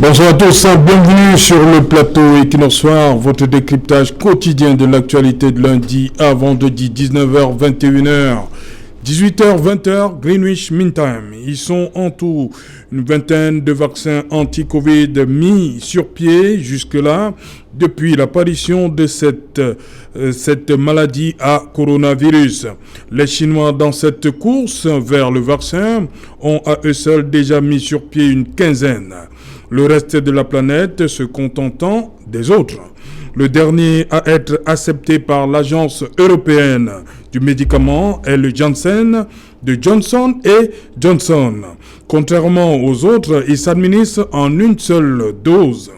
Bonsoir à tous, bienvenue sur le plateau Equinox Soir, votre décryptage quotidien de l'actualité de lundi à vendredi 19h, 21h, 18h, 20h, Greenwich Mean Time. Ils sont en tout une vingtaine de vaccins anti-Covid mis sur pied jusque-là depuis l'apparition de cette maladie à coronavirus. Les Chinois dans cette course vers le vaccin ont à eux seuls déjà mis sur pied une quinzaine. Le reste de la planète se contentant des autres. Le dernier à être accepté par l'Agence européenne du médicament est le Janssen de Johnson & Johnson. Contrairement aux autres, il s'administre en une seule dose.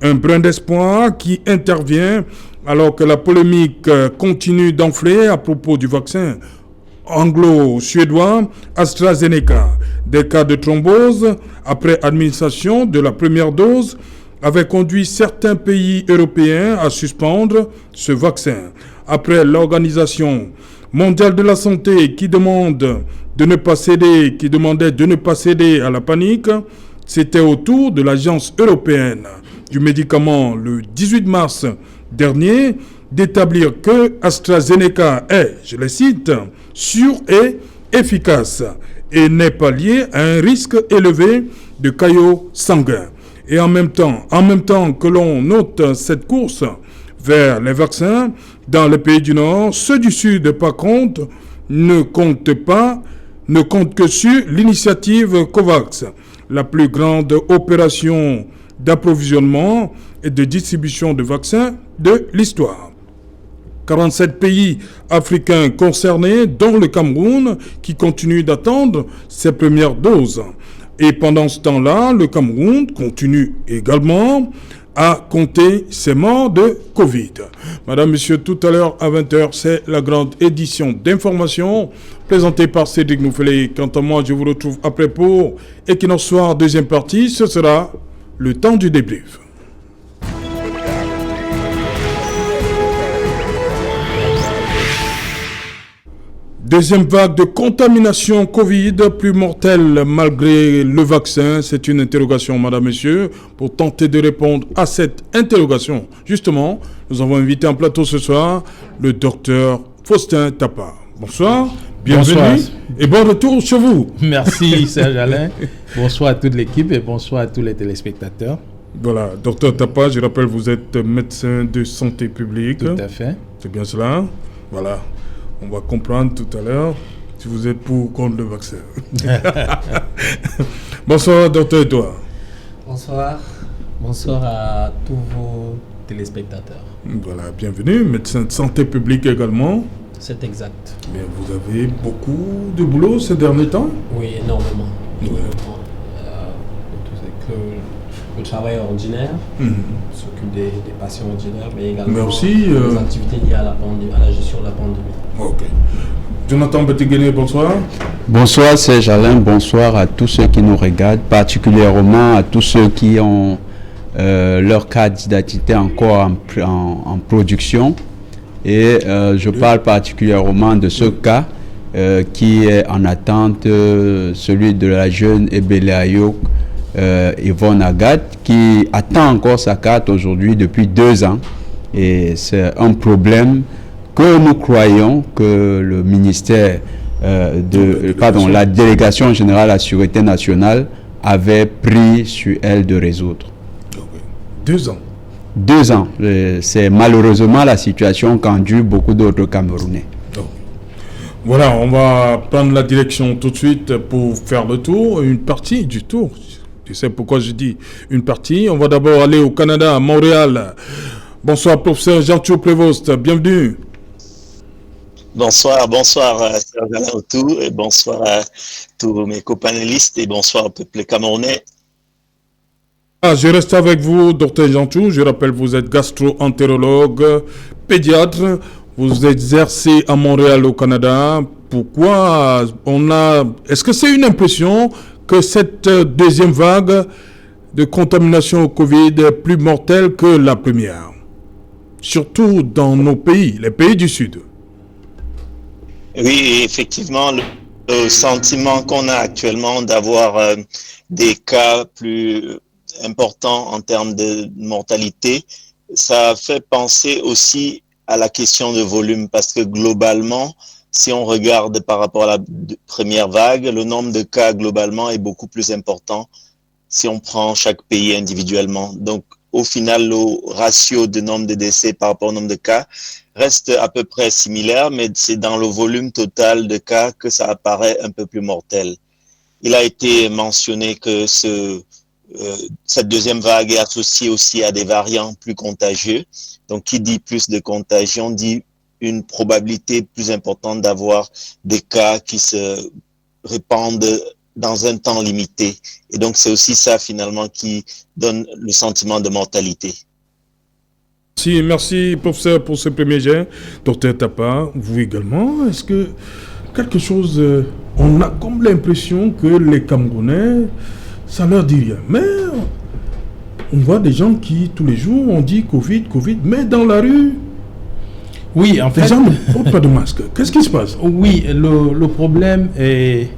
Un brin d'espoir qui intervient alors que la polémique continue d'enfler à propos du vaccin anglo-suédois AstraZeneca. Des cas de thrombose après administration de la première dose avaient conduit certains pays européens à suspendre ce vaccin. Après l'Organisation mondiale de la santé qui demandait de ne pas céder à la panique, c'était au tour de l'Agence européenne du médicament le 18 mars dernier d'établir que AstraZeneca est, je le cite, sûr et efficace et n'est pas lié à un risque élevé de caillots sanguins. Et en même temps que l'on note cette course vers les vaccins dans les pays du Nord, ceux du Sud, par contre, ne comptent que sur l'initiative COVAX, la plus grande opération d'approvisionnement et de distribution de vaccins de l'histoire. 47 pays africains concernés, dont le Cameroun, qui continue d'attendre ses premières doses. Et pendant ce temps-là, le Cameroun continue également à compter ses morts de Covid. Madame, Monsieur, tout à l'heure à 20h, c'est la grande édition d'information présentée par Cédric Noufélé. Quant à moi, je vous retrouve après pour Equinox Soir, deuxième partie. Ce sera le temps du débrief. Deuxième vague de contamination Covid, plus mortelle malgré le vaccin. C'est une interrogation, madame, monsieur. Pour tenter de répondre à cette interrogation, justement, nous avons invité en plateau ce soir le docteur Faustin Tapa. Bonsoir, bienvenue. Bonsoir. Et bon retour chez vous. Merci Serge Alain. Bonsoir à toute l'équipe et bonsoir à tous les téléspectateurs. Voilà, docteur Tapa, je rappelle, vous êtes médecin de santé publique. Tout à fait. C'est bien cela. Voilà. On va comprendre tout à l'heure si vous êtes pour ou contre le vaccin. Bonsoir, docteur Edouard. Bonsoir. Bonsoir à tous vos téléspectateurs. Voilà, bienvenue. Médecin de santé publique également. C'est exact. Mais vous avez beaucoup de boulot ces derniers temps? Oui, énormément. Ouais. Le travail ordinaire, s'occupe des patients ordinaires, mais également mais aussi, des activités liées à la gestion de la pandémie. Ok. Jonathan Betiguené, bonsoir. Bonsoir Serge Alain, bonsoir à tous ceux qui nous regardent, particulièrement à tous ceux qui ont leur carte d'identité encore en production. Et je parle particulièrement de ce cas qui est en attente, celui de la jeune Ebele Ayok, Yvonne Agathe, qui attend encore sa carte aujourd'hui depuis 2 ans. Et c'est un problème que nous croyons que le ministère, la délégation générale à la Sûreté nationale avait pris sur elle de résoudre. Okay. 2 ans. 2 ans. C'est malheureusement la situation qu'endurent beaucoup d'autres Camerounais. Okay. Voilà, on va prendre la direction tout de suite pour faire le tour, une partie du tour. Tu sais pourquoi je dis une partie. On va d'abord aller au Canada, à Montréal. Bonsoir, professeur Jean-Thio Prévost. Bienvenue. Bonsoir Serge Alain Autou, et bonsoir à tous mes copanélistes et bonsoir au peuple camerounais. Je reste avec vous, docteur Jean-Thio. Je rappelle, vous êtes gastro-entérologue, pédiatre. Vous exercez à Montréal, au Canada. Pourquoi est-ce que c'est une impression que cette deuxième vague de contamination au Covid est plus mortelle que la première, surtout dans nos pays, les pays du Sud? Oui, effectivement, le sentiment qu'on a actuellement d'avoir des cas plus important en termes de mortalité, ça fait penser aussi à la question de volume, parce que globalement, si on regarde par rapport à la première vague, le nombre de cas globalement est beaucoup plus important si on prend chaque pays individuellement. Donc, au final, le ratio de nombre de décès par rapport au nombre de cas reste à peu près similaire, mais c'est dans le volume total de cas que ça apparaît un peu plus mortel. Il a été mentionné que cette deuxième vague est associée aussi à des variants plus contagieux. Donc, qui dit plus de contagion dit une probabilité plus importante d'avoir des cas qui se répandent dans un temps limité. Et donc, c'est aussi ça, finalement, qui donne le sentiment de mortalité. Merci, professeur, pour ce premier jet. Docteur Tapa, vous également, est-ce que quelque chose... on a comme l'impression que les Camerounais, ça leur dit rien. Mais on voit des gens qui, tous les jours, on dit Covid, mais dans la rue... Oui, en fait... Les gens ne portent pas de masque. Qu'est-ce qui se passe? Oui, le problème est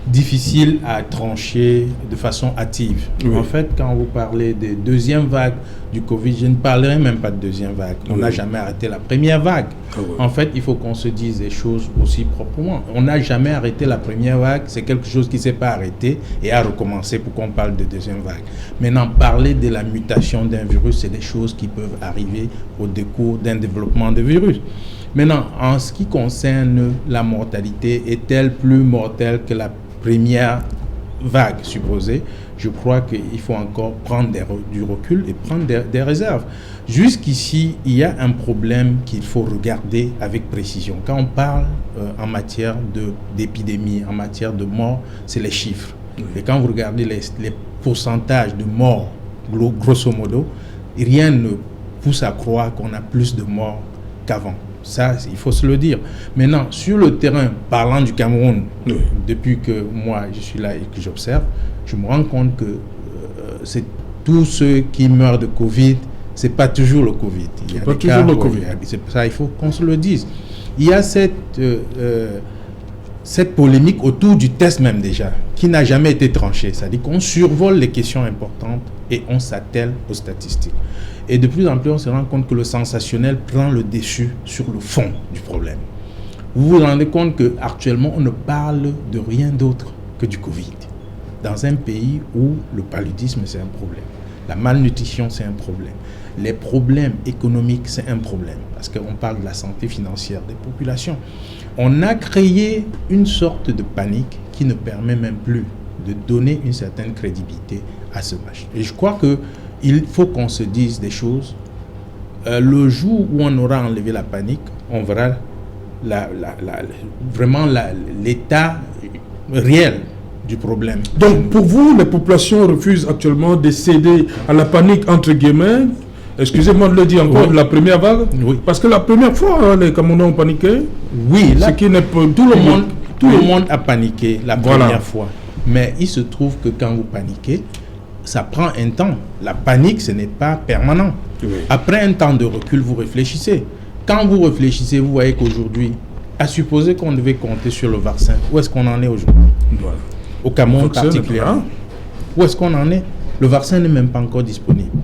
difficile à trancher de façon hâtive. Oui. En fait, quand vous parlez de deuxième vague du Covid, je ne parlerai même pas de deuxième vague. On n'a jamais arrêté la première vague. En fait, il faut qu'on se dise des choses aussi proprement. On n'a jamais arrêté la première vague. C'est quelque chose qui ne s'est pas arrêté et a recommencé pour qu'on parle de deuxième vague. Maintenant, parler de la mutation d'un virus, c'est des choses qui peuvent arriver au décours d'un développement de virus. Maintenant, en ce qui concerne la mortalité, est-elle plus mortelle que la première vague supposée? Je crois qu'il faut encore prendre du recul et prendre des réserves. Jusqu'ici, il y a un problème qu'il faut regarder avec précision. Quand on parle en matière d'épidémie, en matière de morts, c'est les chiffres. Et quand vous regardez les pourcentages de morts, grosso modo, rien ne pousse à croire qu'on a plus de morts qu'avant. Ça, il faut se le dire. Maintenant, sur le terrain, parlant du Cameroun, depuis que moi je suis là et que j'observe, je me rends compte que c'est tous ceux qui meurent de Covid, c'est pas toujours le Covid. Il y a pas toujours le Covid. C'est ça, il faut qu'on se le dise. Il y a cette polémique autour du test même déjà, qui n'a jamais été tranchée. C'est-à-dire qu'on survole les questions importantes et on s'attelle aux statistiques. Et de plus en plus, on se rend compte que le sensationnel prend le dessus sur le fond du problème. Vous vous rendez compte qu'actuellement, on ne parle de rien d'autre que du Covid. Dans un pays où le paludisme, c'est un problème. La malnutrition, c'est un problème. Les problèmes économiques, c'est un problème. Parce qu'on parle de la santé financière des populations. On a créé une sorte de panique qui ne permet même plus de donner une certaine crédibilité à ce match. Et je crois qu'il faut qu'on se dise des choses. Le jour où on aura enlevé la panique, on verra vraiment l'état réel du problème. Donc pour vous, les populations refusent actuellement de céder à la panique entre guillemets. Excusez-moi de le dire encore, de la première vague. Oui. Parce que la première fois, les Camerounais ont paniqué. Oui, là, ce qui n'est pas tout le monde a paniqué la première fois. Mais il se trouve que quand vous paniquez, ça prend un temps. La panique, ce n'est pas permanent. Oui. Après un temps de recul, vous réfléchissez. Quand vous réfléchissez, vous voyez qu'aujourd'hui, à supposer qu'on devait compter sur le vaccin, où est-ce qu'on en est aujourd'hui? Voilà. Au Cameroun particulièrement. Où est-ce qu'on en est? Le vaccin n'est même pas encore disponible.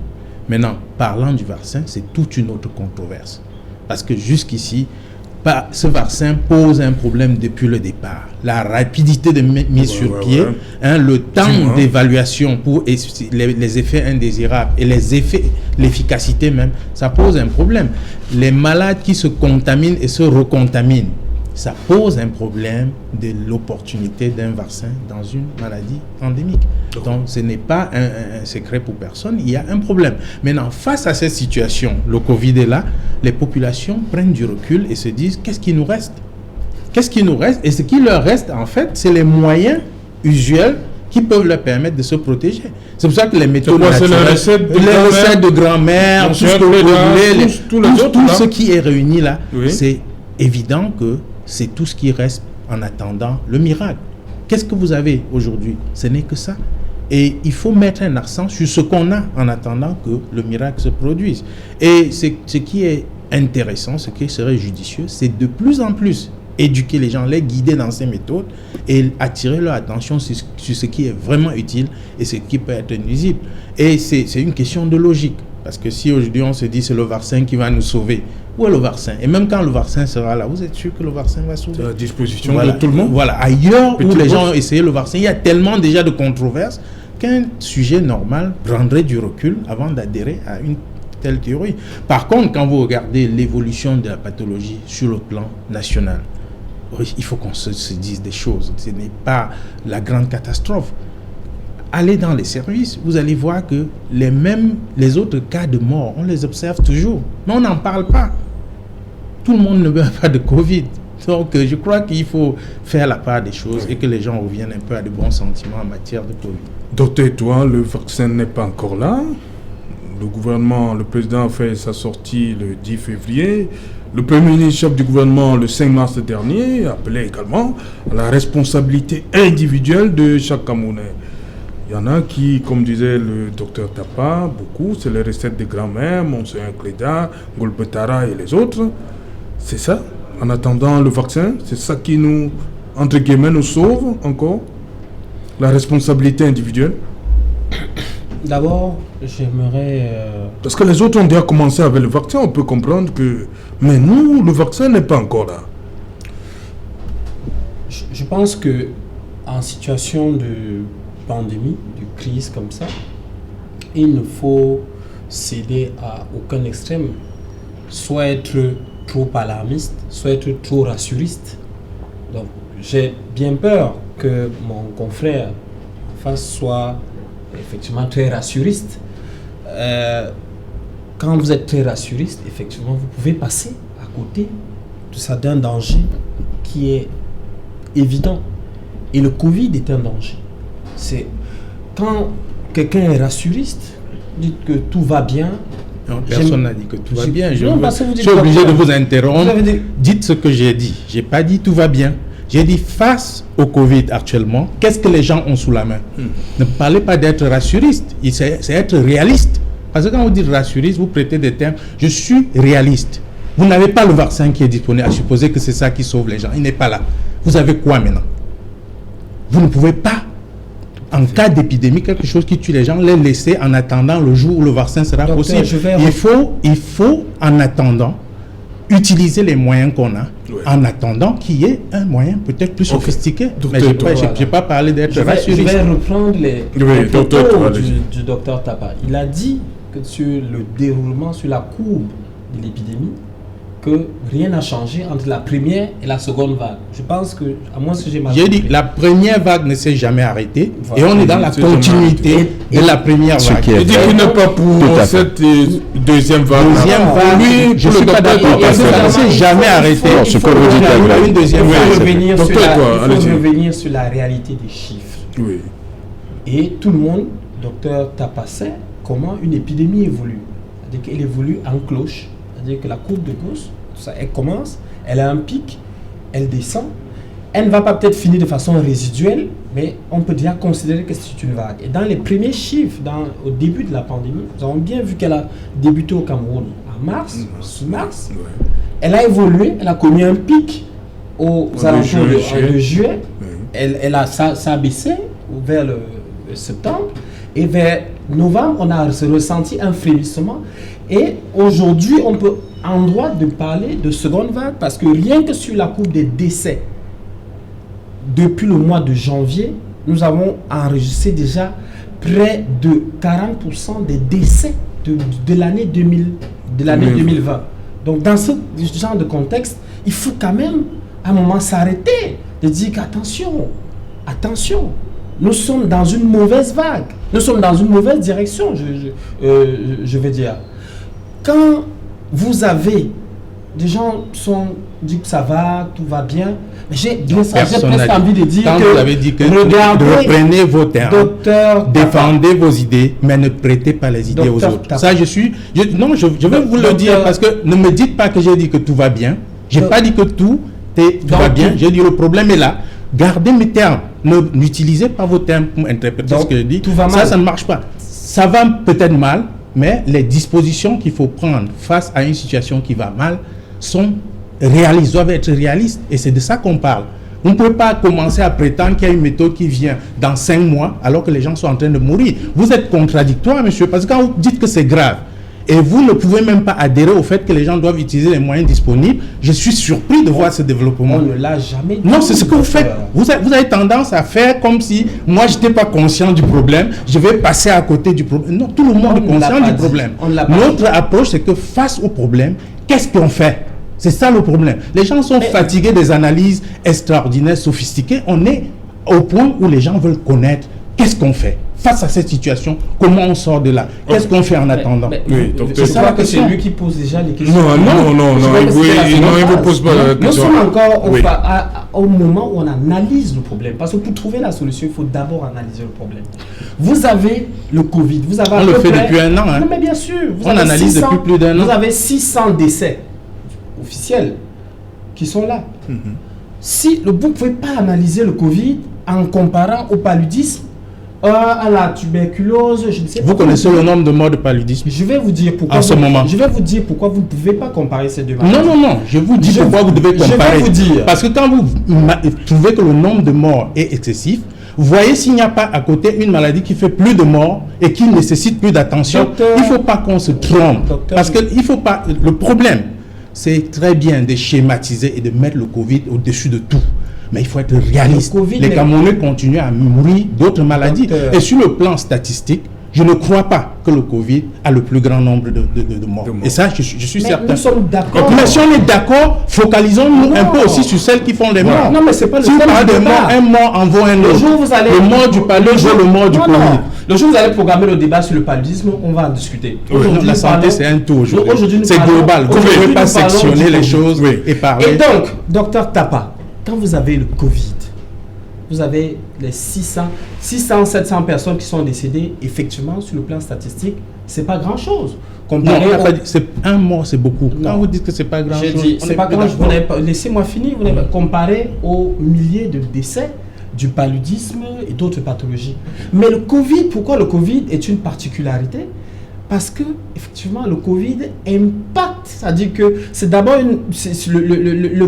Maintenant, parlant du vaccin, c'est toute une autre controverse. Parce que jusqu'ici, ce vaccin pose un problème depuis le départ. La rapidité de mise sur pied, le temps d'évaluation pour les effets indésirables et l'efficacité même, ça pose un problème. Les malades qui se contaminent et se recontaminent, ça pose un problème de l'opportunité d'un vaccin dans une maladie endémique. Donc, ce n'est pas un secret pour personne, il y a un problème. Maintenant, face à cette situation, le Covid est là, les populations prennent du recul et se disent, qu'est-ce qui nous reste? Qu'est-ce qui nous reste? Et ce qui leur reste, en fait, c'est les moyens usuels qui peuvent leur permettre de se protéger. C'est pour ça que les méthodes naturelles, les recettes de grand-mère, tout ce que vous voulez, tout ce qui est réuni là, c'est évident que c'est tout ce qui reste en attendant le miracle. Qu'est-ce que vous avez aujourd'hui? Ce n'est que ça. Et il faut mettre un accent sur ce qu'on a en attendant que le miracle se produise. Et ce qui est intéressant, ce qui serait judicieux, c'est de plus en plus éduquer les gens, les guider dans ces méthodes et attirer leur attention sur ce qui est vraiment utile et ce qui peut être nuisible. Et c'est une question de logique. Parce que si aujourd'hui on se dit c'est le vaccin qui va nous sauver, où est le vaccin? Et même quand le vaccin sera là, vous êtes sûr que le vaccin va sauver? C'est à disposition de tout le monde. Voilà, ailleurs où les gens ont essayé le vaccin, il y a tellement déjà de controverses qu'un sujet normal prendrait du recul avant d'adhérer à une telle théorie. Par contre, quand vous regardez l'évolution de la pathologie sur le plan national, il faut qu'on se dise des choses. Ce n'est pas la grande catastrophe. Allez dans les services, vous allez voir que les autres cas de mort, on les observe toujours. Mais on n'en parle pas. Tout le monde ne meurt pas de Covid. Donc, je crois qu'il faut faire la part des choses et que les gens reviennent un peu à de bons sentiments en matière de Covid. Docteur Toa, le vaccin n'est pas encore là. Le gouvernement, le président a fait sa sortie le 10 février. Le premier ministre chef du gouvernement, le 5 mars dernier, appelait également à la responsabilité individuelle de chaque Camerounais. Il y en a qui, comme disait le docteur Tapa, beaucoup, c'est les recettes des grands-mères, Monsieur Cléda, Golbetara et les autres. C'est ça. En attendant le vaccin, c'est ça qui nous, entre guillemets, nous sauve encore. La responsabilité individuelle. D'abord, j'aimerais... Parce que les autres ont déjà commencé avec le vaccin, on peut comprendre que... Mais nous, le vaccin n'est pas encore là. Je pense que en situation de pandémie, de crise comme ça, il ne faut céder à aucun extrême. Soit être trop alarmiste, soit être trop rassuriste. Donc, j'ai bien peur que mon confrère en face soit effectivement très rassuriste. Quand vous êtes très rassuriste, effectivement, vous pouvez passer à côté de ça d'un danger qui est évident. Et le Covid est un danger. C'est quand quelqu'un est rassuriste, dites que tout va bien. Non, personne n'a dit que tout va bien. Je suis obligé de vous interrompre. Dites ce que j'ai dit. Je n'ai pas dit tout va bien. J'ai dit face au Covid actuellement, qu'est-ce que les gens ont sous la main? Ne parlez pas d'être rassuriste, c'est être réaliste. Parce que quand vous dites rassuriste, vous prêtez des termes. Je suis réaliste. Vous n'avez pas le vaccin qui est disponible, à supposer que c'est ça qui sauve les gens. Il n'est pas là. Vous avez quoi maintenant? Vous ne pouvez pas, en cas d'épidémie, quelque chose qui tue les gens, les laisser en attendant le jour où le vaccin sera possible. Il faut, en attendant, utiliser les moyens qu'on a, en attendant qu'il y ait un moyen peut-être plus sophistiqué. Mais je n'ai pas parlé d'être rassuriste. Je vais reprendre les propos du docteur Tapa. Il a dit que sur le déroulement, sur la courbe de l'épidémie, que rien n'a changé entre la première et la seconde vague. Je pense que, à moins que j'ai mal compris. J'ai dit, la première vague ne s'est jamais arrêtée, et on est dans la continuité de la première vague. Il dit qu'il n'est pas pour cette deuxième vague. Lui, je ne suis pas d'accord, parce que ça ne s'est jamais arrêté. Il faut revenir sur la réalité des chiffres. Oui. Et tout le monde, docteur Tapa, sait comment une épidémie évolue. C'est-à-dire qu'elle évolue en cloche. C'est-à-dire que la courbe de Gauss, elle commence, elle a un pic, elle descend. Elle ne va pas peut-être finir de façon résiduelle, mais on peut déjà considérer que c'est une vague. Et dans les premiers chiffres, au début de la pandémie, nous avons bien vu qu'elle a débuté au Cameroun en mars, mars. Elle a évolué, elle a connu un pic aux alentours de juillet. Ça a baissé vers le septembre. Et vers novembre, on a ressenti un frémissement. Et aujourd'hui, on peut en droit de parler de seconde vague parce que rien que sur la courbe des décès, depuis le mois de janvier, nous avons enregistré déjà près de 40% des décès de l'année 2020. Donc dans ce genre de contexte, il faut quand même à un moment s'arrêter, de dire qu'attention, nous sommes dans une mauvaise vague, nous sommes dans une mauvaise direction, je veux dire. Quand vous avez des gens disent que ça va, tout va bien, j'ai presque envie de dire quand vous avez dit que reprenez vos termes, défendez vos idées, mais ne prêtez pas les idées aux autres. Ça, je vais vous le dire parce que ne me dites pas que j'ai dit que tout va bien. Je n'ai pas dit que tout va bien. J'ai dit le problème est là. Gardez mes termes. N'utilisez pas vos termes pour interpréter ce que je dis. Ça ne marche pas. Ça va peut-être mal, mais les dispositions qu'il faut prendre face à une situation qui va mal sont doivent être réalistes. Et c'est de ça qu'on parle. On ne peut pas commencer à prétendre qu'il y a une méthode qui vient dans 5 mois alors que les gens sont en train de mourir. Vous êtes contradictoire, monsieur, parce que quand vous dites que c'est grave et vous ne pouvez même pas adhérer au fait que les gens doivent utiliser les moyens disponibles, je suis surpris de voir ce développement. On ne l'a jamais dit. Non, c'est ce que vous faites. Vous avez tendance à faire comme si moi, je n'étais pas conscient du problème, je vais passer à côté du problème. Non, tout le monde est conscient du problème. Notre approche, c'est que face au problème, qu'est-ce qu'on fait? C'est ça le problème. Les gens sont fatigués des analyses extraordinaires, sophistiquées. On est au point où les gens veulent connaître qu'est-ce qu'on fait face à cette situation, comment on sort de là, qu'est-ce qu'on fait en attendant. Oui, je crois que c'est lui qui pose déjà les questions. Non, il ne vous pose pas la question. Nous sommes encore au moment où on analyse le problème. Parce que pour trouver la solution, il faut d'abord analyser le problème. Vous avez le Covid. On le fait depuis un an. Hein. Non, mais bien sûr. On analyse depuis plus d'un an. Vous avez 600 décès officiels qui sont là. Si vous ne pouvez pas analyser le Covid en comparant au paludisme, à la tuberculose, je ne sais pas. Vous connaissez le nombre de morts de paludisme? Je vais vous dire pourquoi. Je vais vous dire pourquoi vous ne pouvez pas comparer ces deux maladies. Non. Je vous dis pourquoi vous devez comparer. Je vais vous dire. Parce que quand vous trouvez que le nombre de morts est excessif, vous voyez s'il n'y a pas à côté une maladie qui fait plus de morts et qui nécessite plus d'attention. Il ne faut pas qu'on se trompe. Parce que il faut pas. Le problème, c'est très bien de schématiser et de mettre le Covid au-dessus de tout. Mais il faut être réaliste. Les Camerounais continuent à mourir d'autres maladies. Et sur le plan statistique, je ne crois pas que le Covid a le plus grand nombre de morts. Et ça, je suis certain. Nous sommes d'accord. Mais si on est d'accord, focalisons-nous un peu aussi sur celles qui font les morts. Non, mais c'est pas le si vous parlez de morts, un mort en vaut un autre. Le mort du paludisme, le mort du Covid. Le jour où vous allez programmer le débat sur le paludisme, on va en discuter. La santé, c'est un tout aujourd'hui. C'est global. Vous ne pouvez pas sectionner les choses et parler. Et donc, docteur Tapa, quand vous avez le Covid, vous avez les 700 personnes qui sont décédées, effectivement, sur le plan statistique, c'est pas grand-chose. Un mort, c'est beaucoup. Non. Quand vous dites que c'est pas grand-chose, c'est pas grand-chose. Laissez-moi finir. Vous n'avez pas comparé aux milliers de décès du paludisme et d'autres pathologies. Mais le Covid, pourquoi le Covid est une particularité? Parce que effectivement le Covid impacte, c'est-à-dire que c'est d'abord le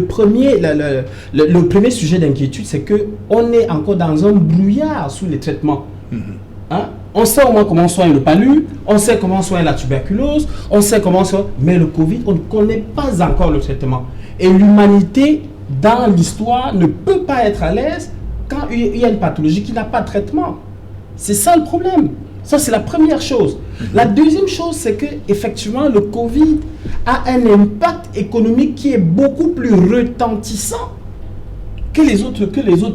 premier sujet d'inquiétude, c'est que on est encore dans un brouillard sous les traitements. Hein? On sait au moins comment soigner le palu, on sait comment soigner la tuberculose, on sait comment soigner, mais le Covid, on ne connaît pas encore le traitement. Et l'humanité, dans l'histoire, ne peut pas être à l'aise quand il y a une pathologie qui n'a pas de traitement. C'est ça le problème. Ça, c'est la première chose. La deuxième chose, c'est que effectivement, le Covid a un impact économique qui est beaucoup plus retentissant que les autres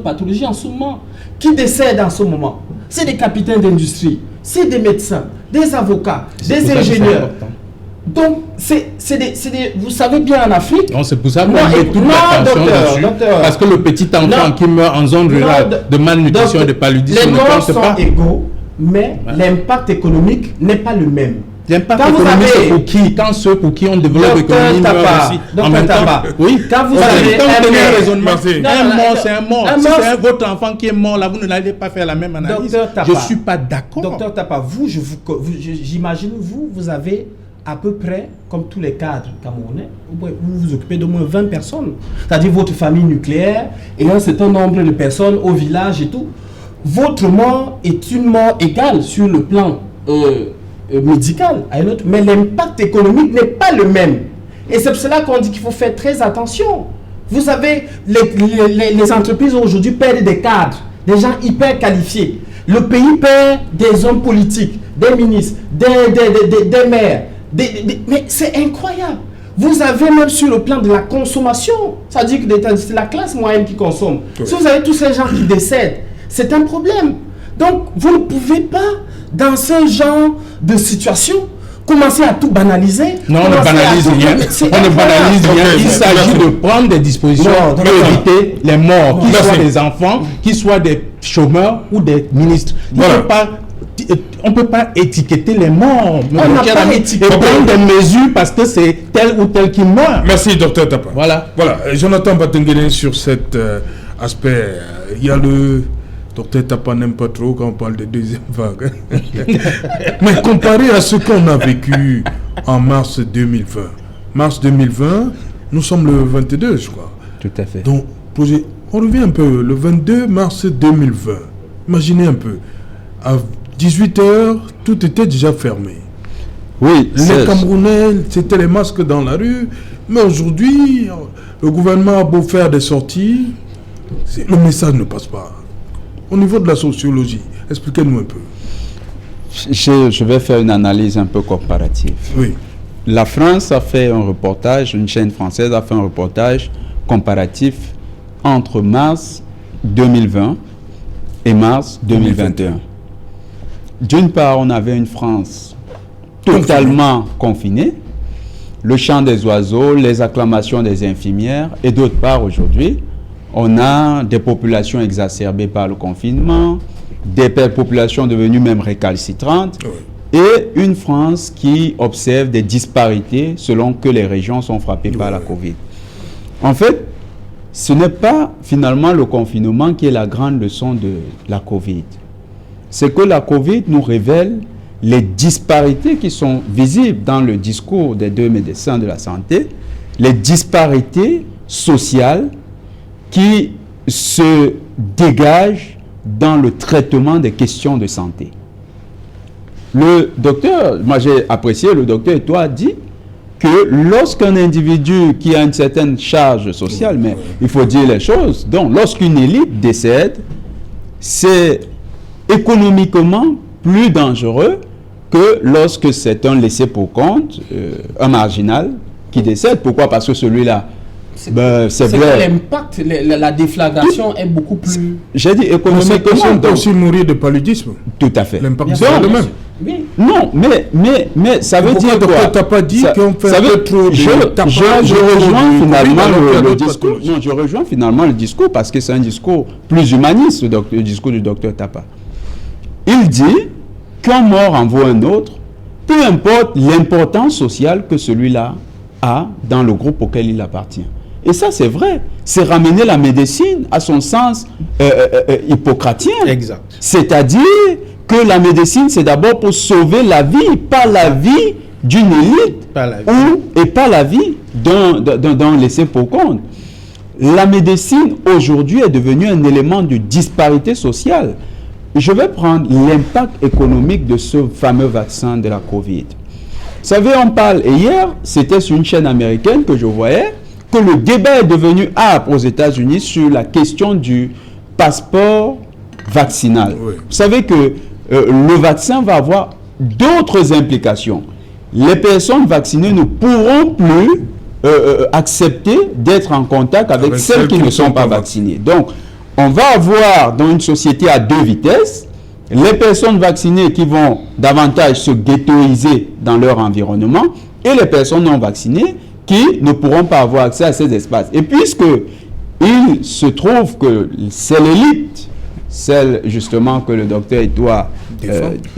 pathologies en ce moment. Qui décèdent en ce moment? C'est des capitaines d'industrie, c'est des médecins, des avocats, des ingénieurs. Donc, vous savez bien en Afrique... Non, c'est pour ça qu'on met toute l'attention dessus. Parce que le petit enfant qui meurt en zone rurale de malnutrition et de paludisme ne compte pas. Les morts sont égaux, mais l'impact économique n'est pas le même. L'impact économique, c'est pour qui? Quand ceux pour qui on développe l'économie meurent aussi. En même temps, oui. Quand vous avez un raisonnement, un mort, c'est un mort. Si c'est votre enfant qui est mort, là, vous n'allez pas faire la même analyse. Je ne suis pas d'accord. Docteur Tapa, j'imagine, vous avez à peu près, comme tous les cadres camerounais, vous vous occupez d'au moins 20 personnes. C'est-à-dire votre famille nucléaire et un certain nombre de personnes au village et tout. Votre mort est une mort égale sur le plan médical à une autre, mais l'impact économique n'est pas le même. Et c'est pour cela qu'on dit qu'il faut faire très attention. Vous savez, les entreprises aujourd'hui perdent des cadres, des gens hyper qualifiés. Le pays perd des hommes politiques, des ministres, des maires. Mais c'est incroyable. Vous avez même sur le plan de la consommation, c'est-à-dire que c'est la classe moyenne qui consomme. Oui. Si vous avez tous ces gens qui décèdent, c'est un problème. Donc, vous ne pouvez pas, dans ce genre de situation, commencer à tout banaliser. Non, on ne banalise rien. On ne banalise rien. Il s'agit de prendre des dispositions pour éviter les morts, qu'ils soient des enfants, qu'ils soient des chômeurs ou des ministres. On ne peut pas étiqueter les morts. On n'a pas étiqueté. Et prendre des mesures parce que c'est tel ou tel qui meurt. Merci, docteur Tapa. Voilà. Jonathan Batengene, sur cet aspect, il y a le... Docteur Tapa n'aime pas trop quand on parle de deuxième vague. Mais comparé à ce qu'on a vécu en mars 2020. Mars 2020, Nous sommes le 22, je crois. Tout à fait. Donc, on revient un peu, le 22 mars 2020. Imaginez un peu, à 18h, tout était déjà fermé. Oui, les Camerounais, c'était les masques dans la rue. Mais aujourd'hui, le gouvernement a beau faire des sorties, le message ne passe pas. Au niveau de la sociologie, expliquez-nous un peu. Je vais faire une analyse un peu comparative. Oui. La France a fait un reportage, une chaîne française a fait un reportage comparatif entre mars 2020 et mars 2021. D'une part, on avait une France totalement confinée, le chant des oiseaux, les acclamations des infirmières, et d'autre part, aujourd'hui, on a des populations exacerbées par le confinement, des populations devenues même récalcitrantes, et une France qui observe des disparités selon que les régions sont frappées par la Covid. En fait, ce n'est pas finalement le confinement qui est la grande leçon de la Covid. C'est que la Covid nous révèle les disparités qui sont visibles dans le discours des deux médecins de la santé, les disparités sociales qui se dégagent dans le traitement des questions de santé. Le docteur, moi j'ai apprécié, le docteur Eto'o a dit que lorsqu'un individu qui a une certaine charge sociale, mais il faut dire les choses, donc lorsqu'une élite décède, c'est économiquement plus dangereux que lorsque c'est un laissé pour compte, un marginal qui décède. Pourquoi? Parce que celui-là, c'est que l'impact, la déflagration est beaucoup plus... J'ai dit économiquement, on peut aussi mourir de paludisme. Tout à fait. L'impact c'est le même. Oui. Non, mais ça veut dire quoi? Tu n'as pas dit qu'on fait trop de... Je rejoins finalement le discours. Non, je rejoins finalement le discours parce que c'est un discours plus humaniste, le discours du docteur Tapa. Il dit qu'un mort en vaut un autre, peu importe l'importance sociale que celui-là a dans le groupe auquel il appartient. Et ça, c'est vrai. C'est ramener la médecine à son sens hippocratien. Exact. C'est-à-dire que la médecine, c'est d'abord pour sauver la vie, pas la vie d'une élite, et pas la vie d'un laissé pour compte. La médecine, aujourd'hui, est devenue un élément de disparité sociale. Je vais prendre l'impact économique de ce fameux vaccin de la Covid. Vous savez, on parle, et hier, c'était sur une chaîne américaine que je voyais, que le débat est devenu âpre aux États-Unis sur la question du passeport vaccinal. Oui. Vous savez que le vaccin va avoir d'autres implications. Les personnes vaccinées ne pourront plus accepter d'être en contact avec celles qui ne sont pas vaccinées. Donc, on va avoir dans une société à deux vitesses, les personnes vaccinées qui vont davantage se ghettoiser dans leur environnement et les personnes non vaccinées qui ne pourront pas avoir accès à ces espaces. Et puisque il se trouve que c'est l'élite, celle justement que le docteur Eto'o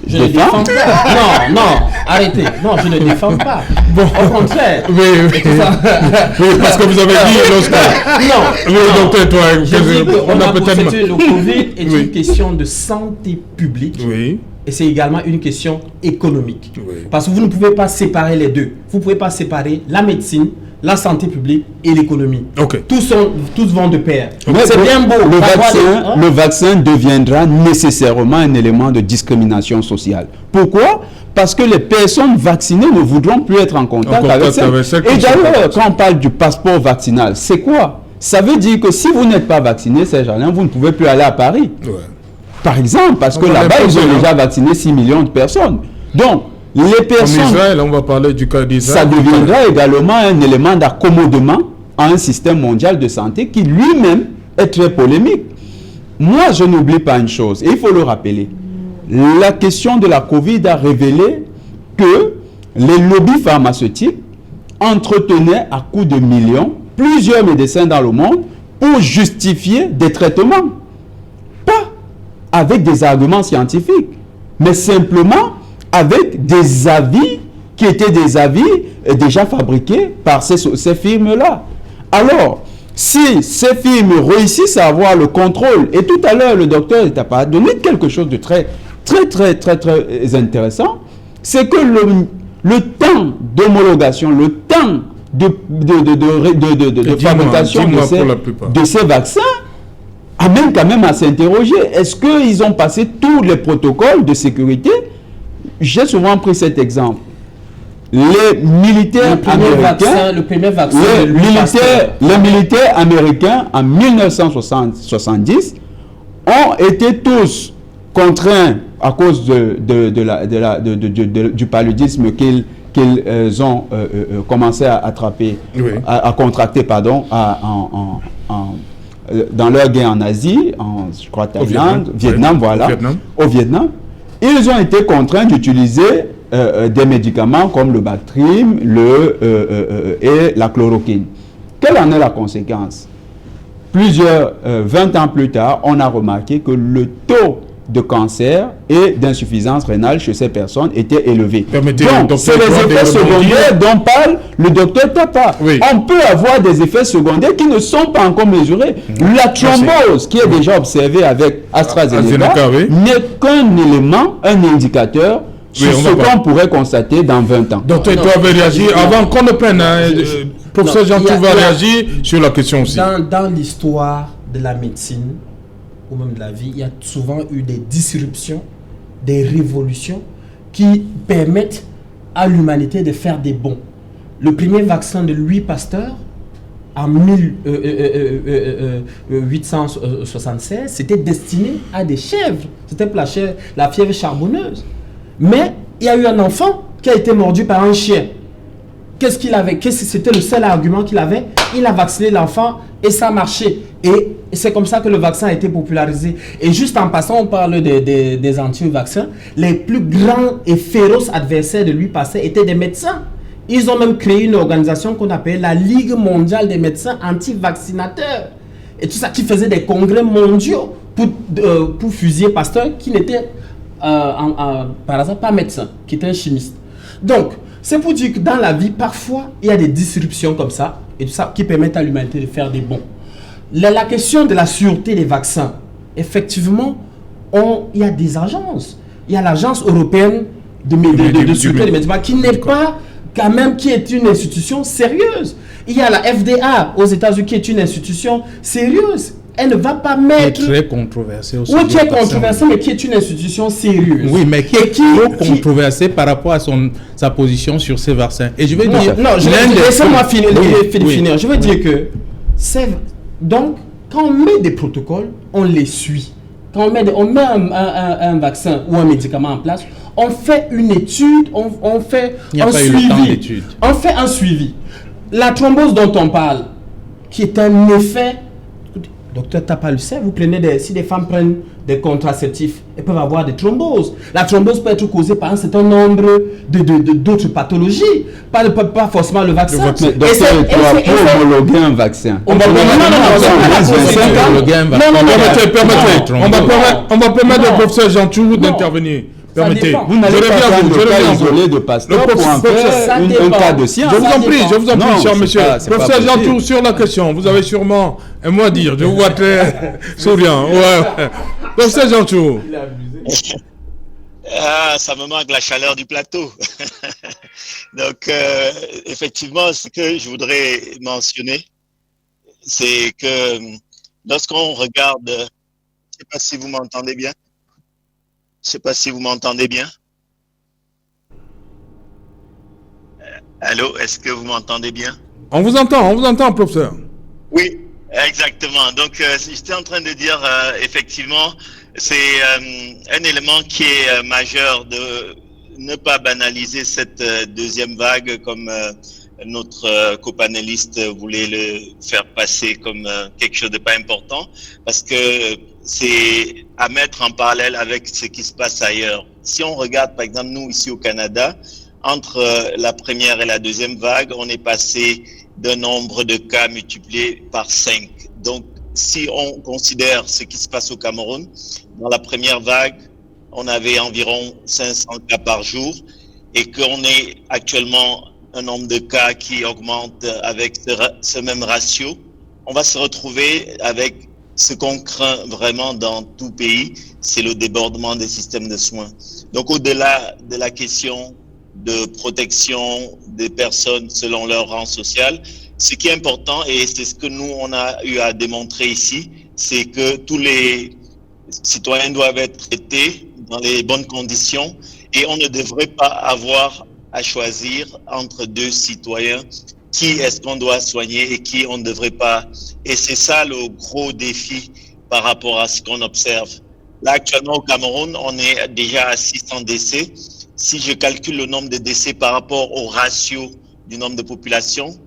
je ne défends pas. Non, arrêtez. Non, je ne défends pas. Bon. Au contraire. Oui, parce que vous avez dit non, le docteur Eto'o, on a peut-être... Le Covid est une question de santé publique. Oui. Et c'est également une question économique. Oui. Parce que vous ne pouvez pas séparer les deux. Vous ne pouvez pas séparer la médecine, la santé publique et l'économie. Okay. Tous vont de pair. C'est bien beau. Le vaccin deviendra nécessairement un élément de discrimination sociale. Pourquoi? Parce que les personnes vaccinées ne voudront plus être en contact avec ça. Et d'ailleurs, quand on parle du passeport vaccinal, c'est quoi? Ça veut dire que si vous n'êtes pas vacciné, Serge Alain, vous ne pouvez plus aller à Paris. Ouais. Par exemple, parce que là-bas, ils ont déjà vacciné 6 millions de personnes. Donc, les personnes... En Israël, on va parler du cas d'Israël. Ça deviendra également un élément d'accommodement à un système mondial de santé qui lui-même est très polémique. Moi, je n'oublie pas une chose, et il faut le rappeler. La question de la Covid a révélé que les lobbies pharmaceutiques entretenaient à coups de millions plusieurs médecins dans le monde pour justifier des traitements. Pas avec des arguments scientifiques, mais simplement avec des avis qui étaient des avis déjà fabriqués par ces firmes-là. Alors, si ces firmes réussissent à avoir le contrôle, et tout à l'heure le docteur a donné quelque chose de très intéressant, c'est que le temps d'homologation, le temps de fabrication de ces vaccins amène quand même à s'interroger. Est-ce qu'ils ont passé tous les protocoles de sécurité? J'ai souvent pris cet exemple. Les militaires américains, les militaires américains en 1970 ont été tous contraints à cause du paludisme qu'ils ont commencé à attraper, à contracter, pardon, dans leur guerre en Asie, je crois Thaïlande, Vietnam, voilà, au Vietnam. Ils ont été contraints d'utiliser des médicaments comme le Bactrim et la chloroquine. Quelle en est la conséquence? 20 ans plus tard, on a remarqué que le taux de cancer et d'insuffisance rénale chez ces personnes était élevé. Donc, c'est les effets secondaires dont parle le docteur Tapa. Oui. On peut avoir des effets secondaires qui ne sont pas encore mesurés. La thrombose, qui est déjà observée avec AstraZeneca, n'est qu'un élément, un indicateur sur ce qu'on pourrait constater dans 20 ans. Docteur, tu avais réagi avant qu'on ne prenne. Professeur Jean-Tout va réagir sur la question aussi. Dans l'histoire de la médecine, ou même de la vie, il y a souvent eu des disruptions, des révolutions qui permettent à l'humanité de faire des bonds. Le premier vaccin de Louis Pasteur, en 1876, c'était destiné à des chèvres. C'était pour la fièvre charbonneuse. Mais il y a eu un enfant qui a été mordu par un chien. Qu'est-ce qu'il avait? C'était le seul argument qu'il avait. Il a vacciné l'enfant et ça a marché. Et c'est comme ça que le vaccin a été popularisé. Et juste en passant, on parle des anti-vaccins. Les plus grands et féroces adversaires de Louis Pasteur étaient des médecins. Ils ont même créé une organisation qu'on appelle la Ligue mondiale des médecins anti-vaccinateurs. Et tout ça qui faisait des congrès mondiaux pour fusiller Pasteur, qui n'était par hasard pas médecin, qui était un chimiste. Donc, c'est pour dire que dans la vie, parfois, il y a des disruptions comme ça, et tout ça qui permettent à l'humanité de faire des bons. La question de la sûreté des vaccins, effectivement, il y a des agences. Il y a l'agence européenne de sûreté des médicaments qui n'est pas, quand même, qui est une institution sérieuse. Il y a la FDA aux États-Unis qui est une institution sérieuse. Elle ne va pas mettre... Qui est très controversée aussi. Oui, qui est controversée, mais qui est une institution sérieuse. Oui, mais qui est controversée par rapport à sa position sur ces vaccins. Et je vais dire... Non, laissez-moi finir. Je veux dire que... Donc, quand on met des protocoles, on les suit. Quand on met un vaccin ou un médicament en place, on fait une étude, on fait un suivi. On fait un suivi. La thrombose dont on parle, qui est un effet... Docteur Tapa le sait, si des femmes prennent des contraceptifs, elles peuvent avoir des thromboses. La thrombose peut être causée par un certain nombre d'autres pathologies, pas forcément le vaccin. Donc, tu vas pour homologuer un vaccin. On va permettre au professeur Jean-Tout d'intervenir. Permettez. Vous n'allez pas prendre le cas isolé de Pasteur pour en faire un cas de science. Je vous en prie, cher monsieur. Professeur Jean-Tout, sur la question, vous avez sûrement un mot à dire. Je vous vois très souriant. Ouais. Professeur Jean-Tout. Ça me manque la chaleur du plateau. Donc, effectivement, ce que je voudrais mentionner, c'est que lorsqu'on regarde, je ne sais pas si vous m'entendez bien. Je ne sais pas si vous m'entendez bien. Allô, est-ce que vous m'entendez bien? On vous entend, professeur. Oui, exactement. Donc, j'étais en train de dire, effectivement, c'est un élément qui est majeur de ne pas banaliser cette deuxième vague comme notre copanéliste voulait le faire passer comme quelque chose de pas important, parce que c'est à mettre en parallèle avec ce qui se passe ailleurs. Si on regarde, par exemple, nous, ici au Canada, entre la première et la deuxième vague, on est passé d'un nombre de cas multiplié par 5. Donc, si on considère ce qui se passe au Cameroun, dans la première vague, on avait environ 500 cas par jour et qu'on est actuellement un nombre de cas qui augmente avec ce même ratio, on va se retrouver avec ce qu'on craint vraiment dans tout pays, c'est le débordement des systèmes de soins. Donc, au-delà de la question de protection des personnes selon leur rang social. Ce qui est important, et c'est ce que nous, on a eu à démontrer ici, c'est que tous les citoyens doivent être traités dans les bonnes conditions et on ne devrait pas avoir à choisir entre deux citoyens qui est-ce qu'on doit soigner et qui on ne devrait pas. Et c'est ça le gros défi par rapport à ce qu'on observe. Là, actuellement, au Cameroun, on est déjà à 600 décès. Si je calcule le nombre de décès par rapport au ratio du nombre de population,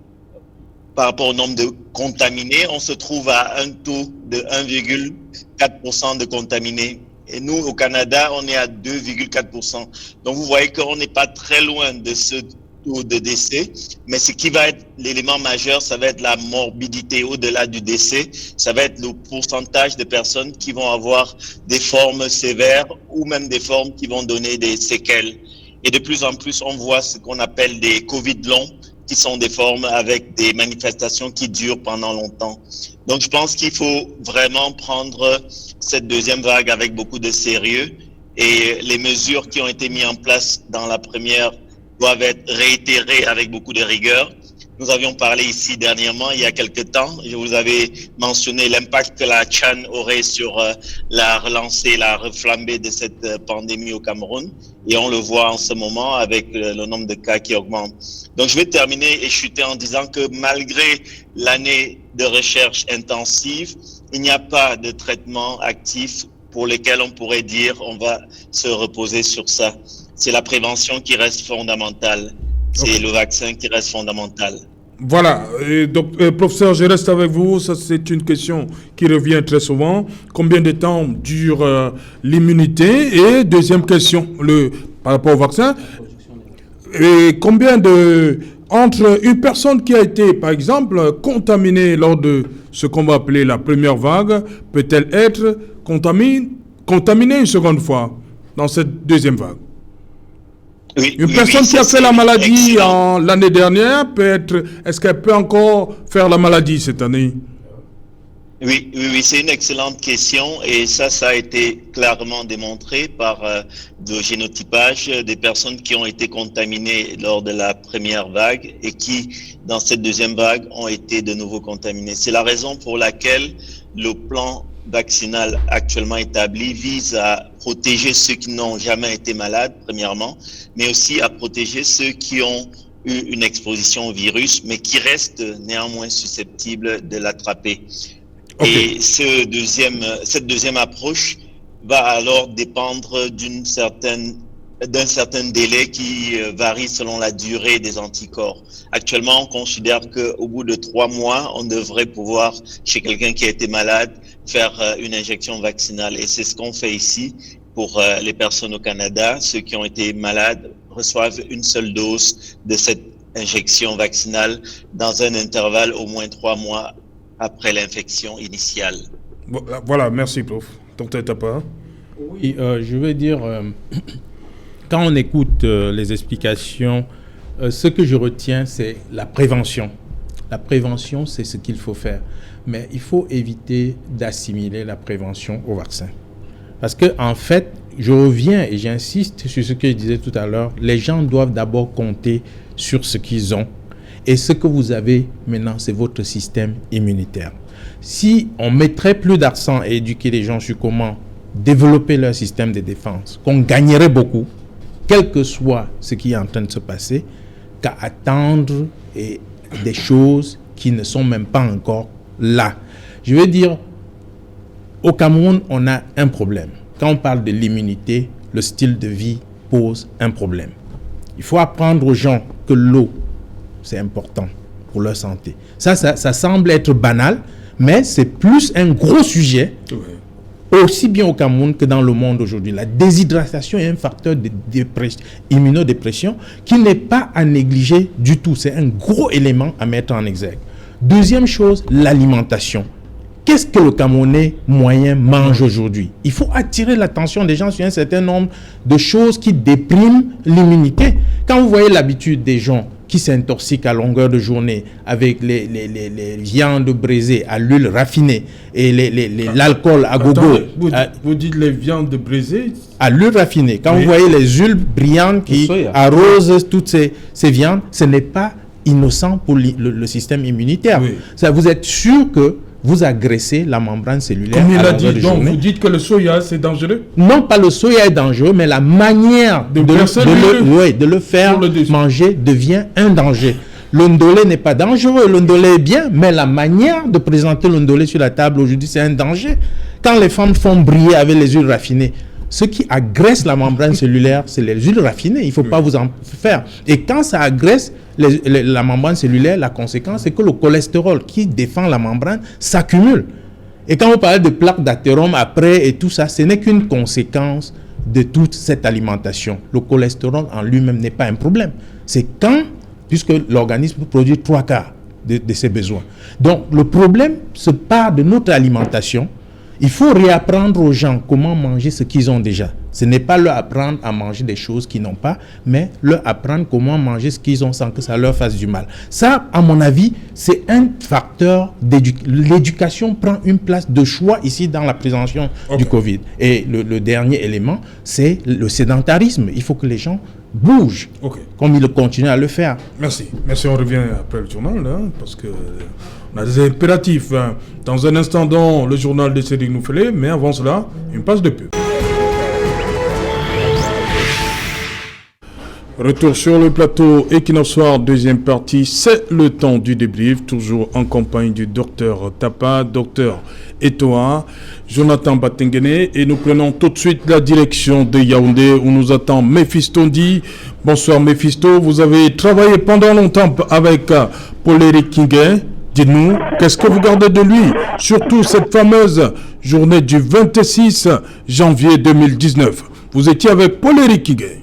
par rapport au nombre de contaminés, on se trouve à un taux de 1,4% de contaminés. Et nous, au Canada, on est à 2,4%. Donc, vous voyez qu'on n'est pas très loin de ce taux de décès. Mais ce qui va être l'élément majeur, ça va être la morbidité au-delà du décès. Ça va être le pourcentage de personnes qui vont avoir des formes sévères ou même des formes qui vont donner des séquelles. Et de plus en plus, on voit ce qu'on appelle des Covid longs, qui sont des formes avec des manifestations qui durent pendant longtemps. Donc, je pense qu'il faut vraiment prendre cette deuxième vague avec beaucoup de sérieux et les mesures qui ont été mises en place dans la première doivent être réitérées avec beaucoup de rigueur. Nous avions parlé ici dernièrement, il y a quelques temps, je vous avais mentionné l'impact que la Chan aurait sur la relancée, la reflambée de cette pandémie au Cameroun. Et on le voit en ce moment avec le nombre de cas qui augmente. Donc je vais terminer et chuter en disant que malgré l'année de recherche intensive, il n'y a pas de traitement actif pour lequel on pourrait dire on va se reposer sur ça. C'est la prévention qui reste fondamentale. C'est le vaccin qui reste fondamental. Voilà, donc, professeur, je reste avec vous. Ça, c'est une question qui revient très souvent. Combien de temps dure l'immunité? Et deuxième question, par rapport au vaccin, et entre une personne qui a été, par exemple, contaminée lors de ce qu'on va appeler la première vague, peut-elle être contaminée une seconde fois dans cette deuxième vague? Oui, une personne qui a fait la maladie l'année dernière, est-ce qu'elle peut encore faire la maladie cette année? Oui, c'est une excellente question et ça a été clairement démontré par le génotypage des personnes qui ont été contaminées lors de la première vague et qui, dans cette deuxième vague, ont été de nouveau contaminées. C'est la raison pour laquelle le plan vaccinal actuellement établi vise à protéger ceux qui n'ont jamais été malades, premièrement, mais aussi à protéger ceux qui ont eu une exposition au virus, mais qui restent néanmoins susceptibles de l'attraper. Okay. Et cette deuxième approche va alors dépendre d'un certain délai qui varie selon la durée des anticorps. Actuellement, on considère qu'au bout de 3 mois, on devrait pouvoir, chez quelqu'un qui a été malade, faire une injection vaccinale. Et c'est ce qu'on fait ici pour les personnes au Canada. Ceux qui ont été malades reçoivent une seule dose de cette injection vaccinale dans un intervalle au moins 3 mois après l'infection initiale. Voilà, merci, prof. Docteur Tapa. Oui, je veux dire, quand on écoute les explications, ce que je retiens, c'est la prévention. La prévention, c'est ce qu'il faut faire. Mais il faut éviter d'assimiler la prévention au vaccin. Parce que, en fait, je reviens et j'insiste sur ce que je disais tout à l'heure, les gens doivent d'abord compter sur ce qu'ils ont. Et ce que vous avez maintenant, c'est votre système immunitaire. Si on mettrait plus d'accent à éduquer les gens sur comment développer leur système de défense, qu'on gagnerait beaucoup, quel que soit ce qui est en train de se passer, qu'à attendre des choses qui ne sont même pas encore là. Je veux dire, au Cameroun, on a un problème. Quand on parle de l'immunité, le style de vie pose un problème. Il faut apprendre aux gens que l'eau, c'est important pour leur santé. Ça semble être banal, mais c'est plus un gros sujet, aussi bien au Cameroun que dans le monde aujourd'hui. La déshydratation est un facteur de immunodépression qui n'est pas à négliger du tout. C'est un gros élément à mettre en exergue. Deuxième chose, l'alimentation. Qu'est-ce que le Camerounais moyen mange aujourd'hui? Il faut attirer l'attention des gens sur un certain nombre de choses qui dépriment l'immunité. Quand vous voyez l'habitude des gens qui s'intoxiquent à longueur de journée avec les viandes braisées à l'huile raffinée et l'alcool à gogo. Vous dites les viandes braisées à l'huile raffinée. Quand vous voyez les huiles brillantes qui arrosent toutes ces viandes, ce n'est pas innocent pour le système immunitaire. Ça, vous êtes sûr que vous agressez la membrane cellulaire. Comme il a dit, donc vous dites que le soya c'est dangereux? Non, pas le soya est dangereux, mais la manière de le faire manger devient un danger. Le ndolé n'est pas dangereux, le ndolé est bien, mais la manière de présenter le ndolé sur la table aujourd'hui, c'est un danger. Quand les femmes font briller avec les huiles raffinées, ce qui agresse la membrane cellulaire, c'est les huiles raffinées. Il ne faut pas vous en faire. Et quand ça agresse la membrane cellulaire, la conséquence, c'est que le cholestérol qui défend la membrane s'accumule. Et quand vous parlez de plaques d'athérome après et tout ça, ce n'est qu'une conséquence de toute cette alimentation. Le cholestérol en lui-même n'est pas un problème. C'est puisque l'organisme produit 3/4 de ses besoins. Donc, le problème se part de notre alimentation. Il faut réapprendre aux gens comment manger ce qu'ils ont déjà. Ce n'est pas leur apprendre à manger des choses qu'ils n'ont pas, mais leur apprendre comment manger ce qu'ils ont sans que ça leur fasse du mal. Ça, à mon avis, c'est un facteur l'éducation prend une place de choix ici dans la prévention du Covid. Et le dernier élément, c'est le sédentarisme. Il faut que les gens bougent, comme ils continuent à le faire. Merci. Merci, on revient après le journal, parce que on a des impératifs. Dans un instant, dans le journal de Cédric Noufélé, mais avant cela, une page de pub. Retour sur le plateau Equinox Soir, deuxième partie, c'est le temps du débrief, toujours en compagnie du docteur Tapa, docteur Etoa, Jonathan Batengene, et nous prenons tout de suite la direction de Yaoundé où nous attend Mephisto Ndi. Bonsoir Mephisto, vous avez travaillé pendant longtemps avec Paul-Éric Kingué. Dites-nous, qu'est-ce que vous gardez de lui, surtout cette fameuse journée du 26 janvier 2019. Vous étiez avec Paul-Éric Kingué.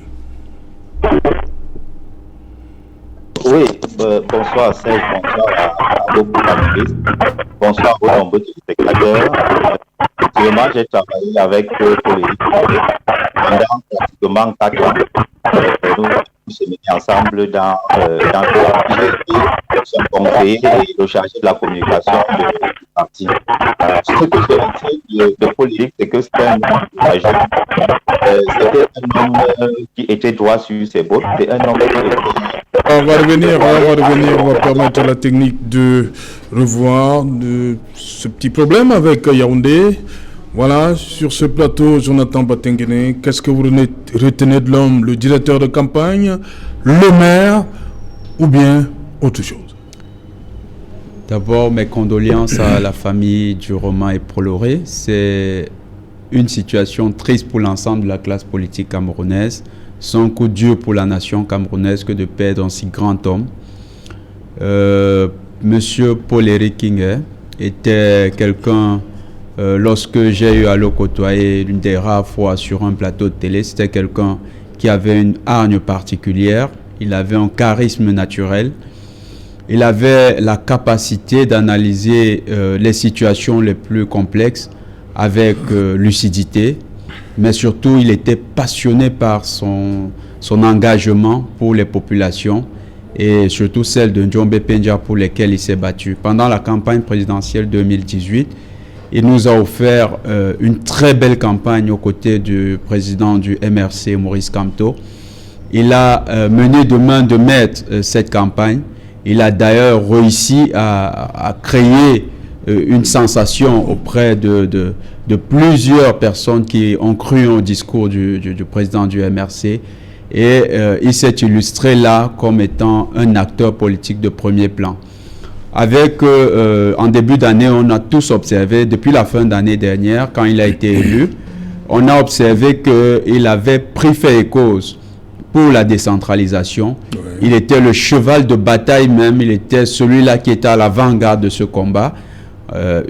Oui, bonsoir Serge, bonsoir à vos panélistes, bonsoir aux nombreux téléspectateurs. Effectivement, j'ai travaillé avec Paul-Éric pendant pratiquement 4 ans. Nous sommes mis ensemble dans son conseiller et le chargé de la communication du parti. Ce que je retiens de Paul-Éric, c'est que c'était un homme courageux. C'était un homme qui était droit sur ses bottes. C'était un homme qui était... On va revenir, on va permettre à la technique de revoir ce petit problème avec Yaoundé. Voilà, sur ce plateau, Jonathan Batengene, qu'est-ce que vous retenez de l'homme, le directeur de campagne, le maire ou bien autre chose? D'abord, mes condoléances à la famille du Romain et Proloré. C'est une situation triste pour l'ensemble de la classe politique camerounaise. C'est un coup dur pour la nation camerounaise que de perdre un si grand homme. Monsieur Paul-Éric Kingué était quelqu'un, lorsque j'ai eu à le côtoyer une des rares fois sur un plateau de télé, c'était quelqu'un qui avait une hargne particulière, il avait un charisme naturel, il avait la capacité d'analyser les situations les plus complexes avec lucidité, mais surtout il était passionné par son engagement pour les populations et surtout celle de Njombe Penja pour lesquelles il s'est battu. Pendant la campagne présidentielle 2018, il nous a offert une très belle campagne aux côtés du président du MRC, Maurice Kamto. Il a mené de main de maître cette campagne. Il a d'ailleurs réussi à créer une sensation auprès de plusieurs personnes qui ont cru au discours du président du MRC. Et il s'est illustré là comme étant un acteur politique de premier plan. En début d'année, on a tous observé, depuis la fin d'année dernière, quand il a été élu, on a observé qu'il avait pris fait et cause pour la décentralisation. Ouais. Il était le cheval de bataille même, il était celui-là qui était à l'avant-garde de ce combat.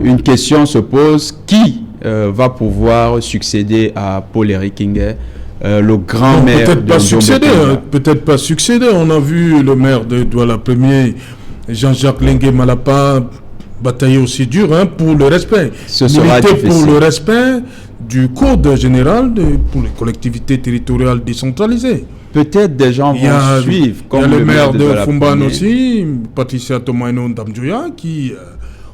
Une question se pose, qui va pouvoir succéder à Paul-Éric Kingué, le grand maire peut-être pas succéder. On a vu le maire de Douala Premier, Jean-Jacques Lengue Malapa, batailler aussi dur pour le respect. Ce sera difficile. Pour le respect du Code général pour les collectivités territoriales décentralisées. Peut-être des gens vont suivre. Il y a le maire de Fumban aussi, Patricia Tomaino Ndamdjoya, qui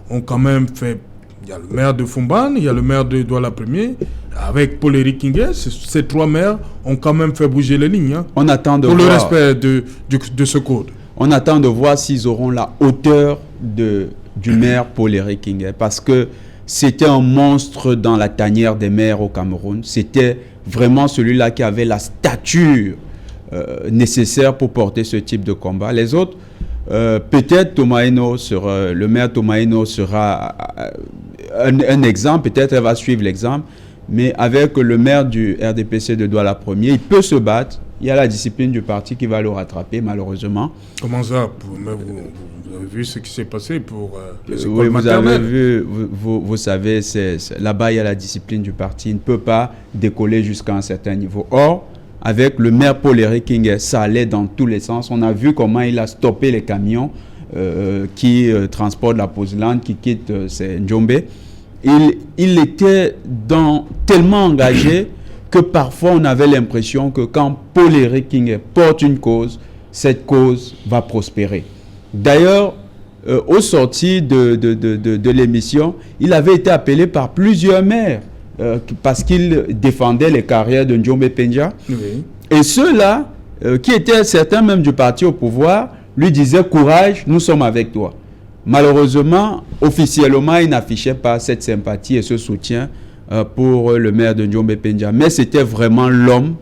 ont quand même fait. Il y a le maire de Fumban, il y a le maire de Douala Premier, avec Paul-Éric Kinguet. Ces 3 maires ont quand même fait bouger les lignes. Hein, on attend de pour voir, le respect de ce code. On attend de voir s'ils auront la hauteur du maire Paul-Éric Kinguet, parce que c'était un monstre dans la tanière des maires au Cameroun. C'était vraiment celui-là qui avait la stature nécessaire pour porter ce type de combat. Les autres, peut-être le maire Tomaino sera un exemple, peut-être elle va suivre l'exemple, mais avec le maire du RDPC de Douala Premier, il peut se battre. Il y a la discipline du parti qui va le rattraper, malheureusement. Comment ça? Vous avez vu ce qui s'est passé pour les écoles oui, vous maternelles. avez vu, vous savez, là-bas, il y a la discipline du parti. Il ne peut pas décoller jusqu'à un certain niveau. Or, avec le maire Paul-Éric Kinguet, ça allait dans tous les sens. On a vu comment il a stoppé les camions qui transportent la poselande, qui quittent Ndjombe. Il était tellement engagé que parfois on avait l'impression que quand Paul-Éric Kinguet porte une cause, cette cause va prospérer. D'ailleurs, au sorti de l'émission, il avait été appelé par plusieurs maires parce qu'il défendait les carrières de Ndjombe Penja. Oui. Et ceux-là, qui étaient certains même du parti au pouvoir, lui disaient « Courage, nous sommes avec toi ». Malheureusement, officiellement, il n'affichait pas cette sympathie et ce soutien pour le maire de Ndjombe Penja. Mais c'était vraiment l'homme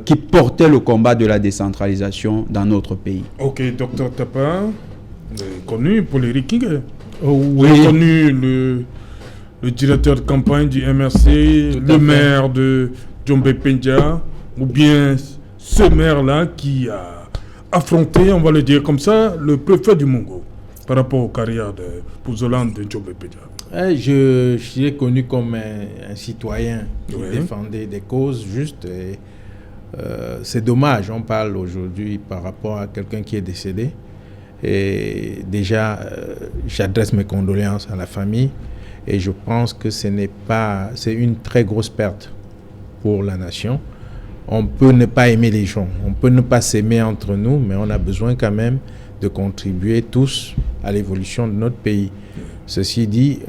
qui portait le combat de la décentralisation dans notre pays. Ok, docteur Tapa, connu Paul-Éric Kinguet. Oui. Connu le directeur de campagne du MRC, le maire de Ndjombe Penja, ou bien ce maire-là qui a affronté, on va le dire comme ça, le préfet du Mongo par rapport aux carrières de Pouzolande de Ndjombe Penja. Je l'ai connu comme un citoyen qui défendait des causes justes. C'est dommage, on parle aujourd'hui par rapport à quelqu'un qui est décédé. Et déjà, j'adresse mes condoléances à la famille. Et je pense que c'est une très grosse perte pour la nation. On peut ne pas aimer les gens, on peut ne pas s'aimer entre nous, mais on a besoin quand même de contribuer tous à l'évolution de notre pays. Ceci dit,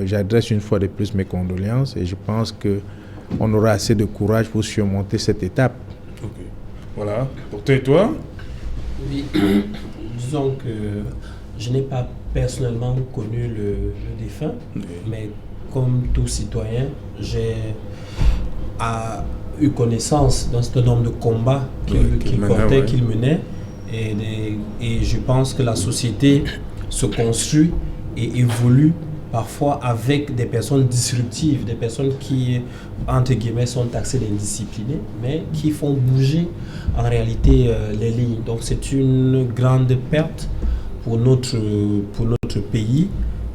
j'adresse une fois de plus mes condoléances et je pense qu'on aura assez de courage pour surmonter cette étape. Ok. Voilà. Pour toi? Oui. Disons que je n'ai pas personnellement connu le défunt, mais comme tout citoyen, j'ai eu connaissance d'un certain nombre de combats qu'il portait, qu'il menait. Et je pense que la société se construit et évolue parfois avec des personnes disruptives, des personnes qui, entre guillemets, sont taxées d'indisciplinées, mais qui font bouger en réalité les lignes. Donc c'est une grande perte pour notre pays.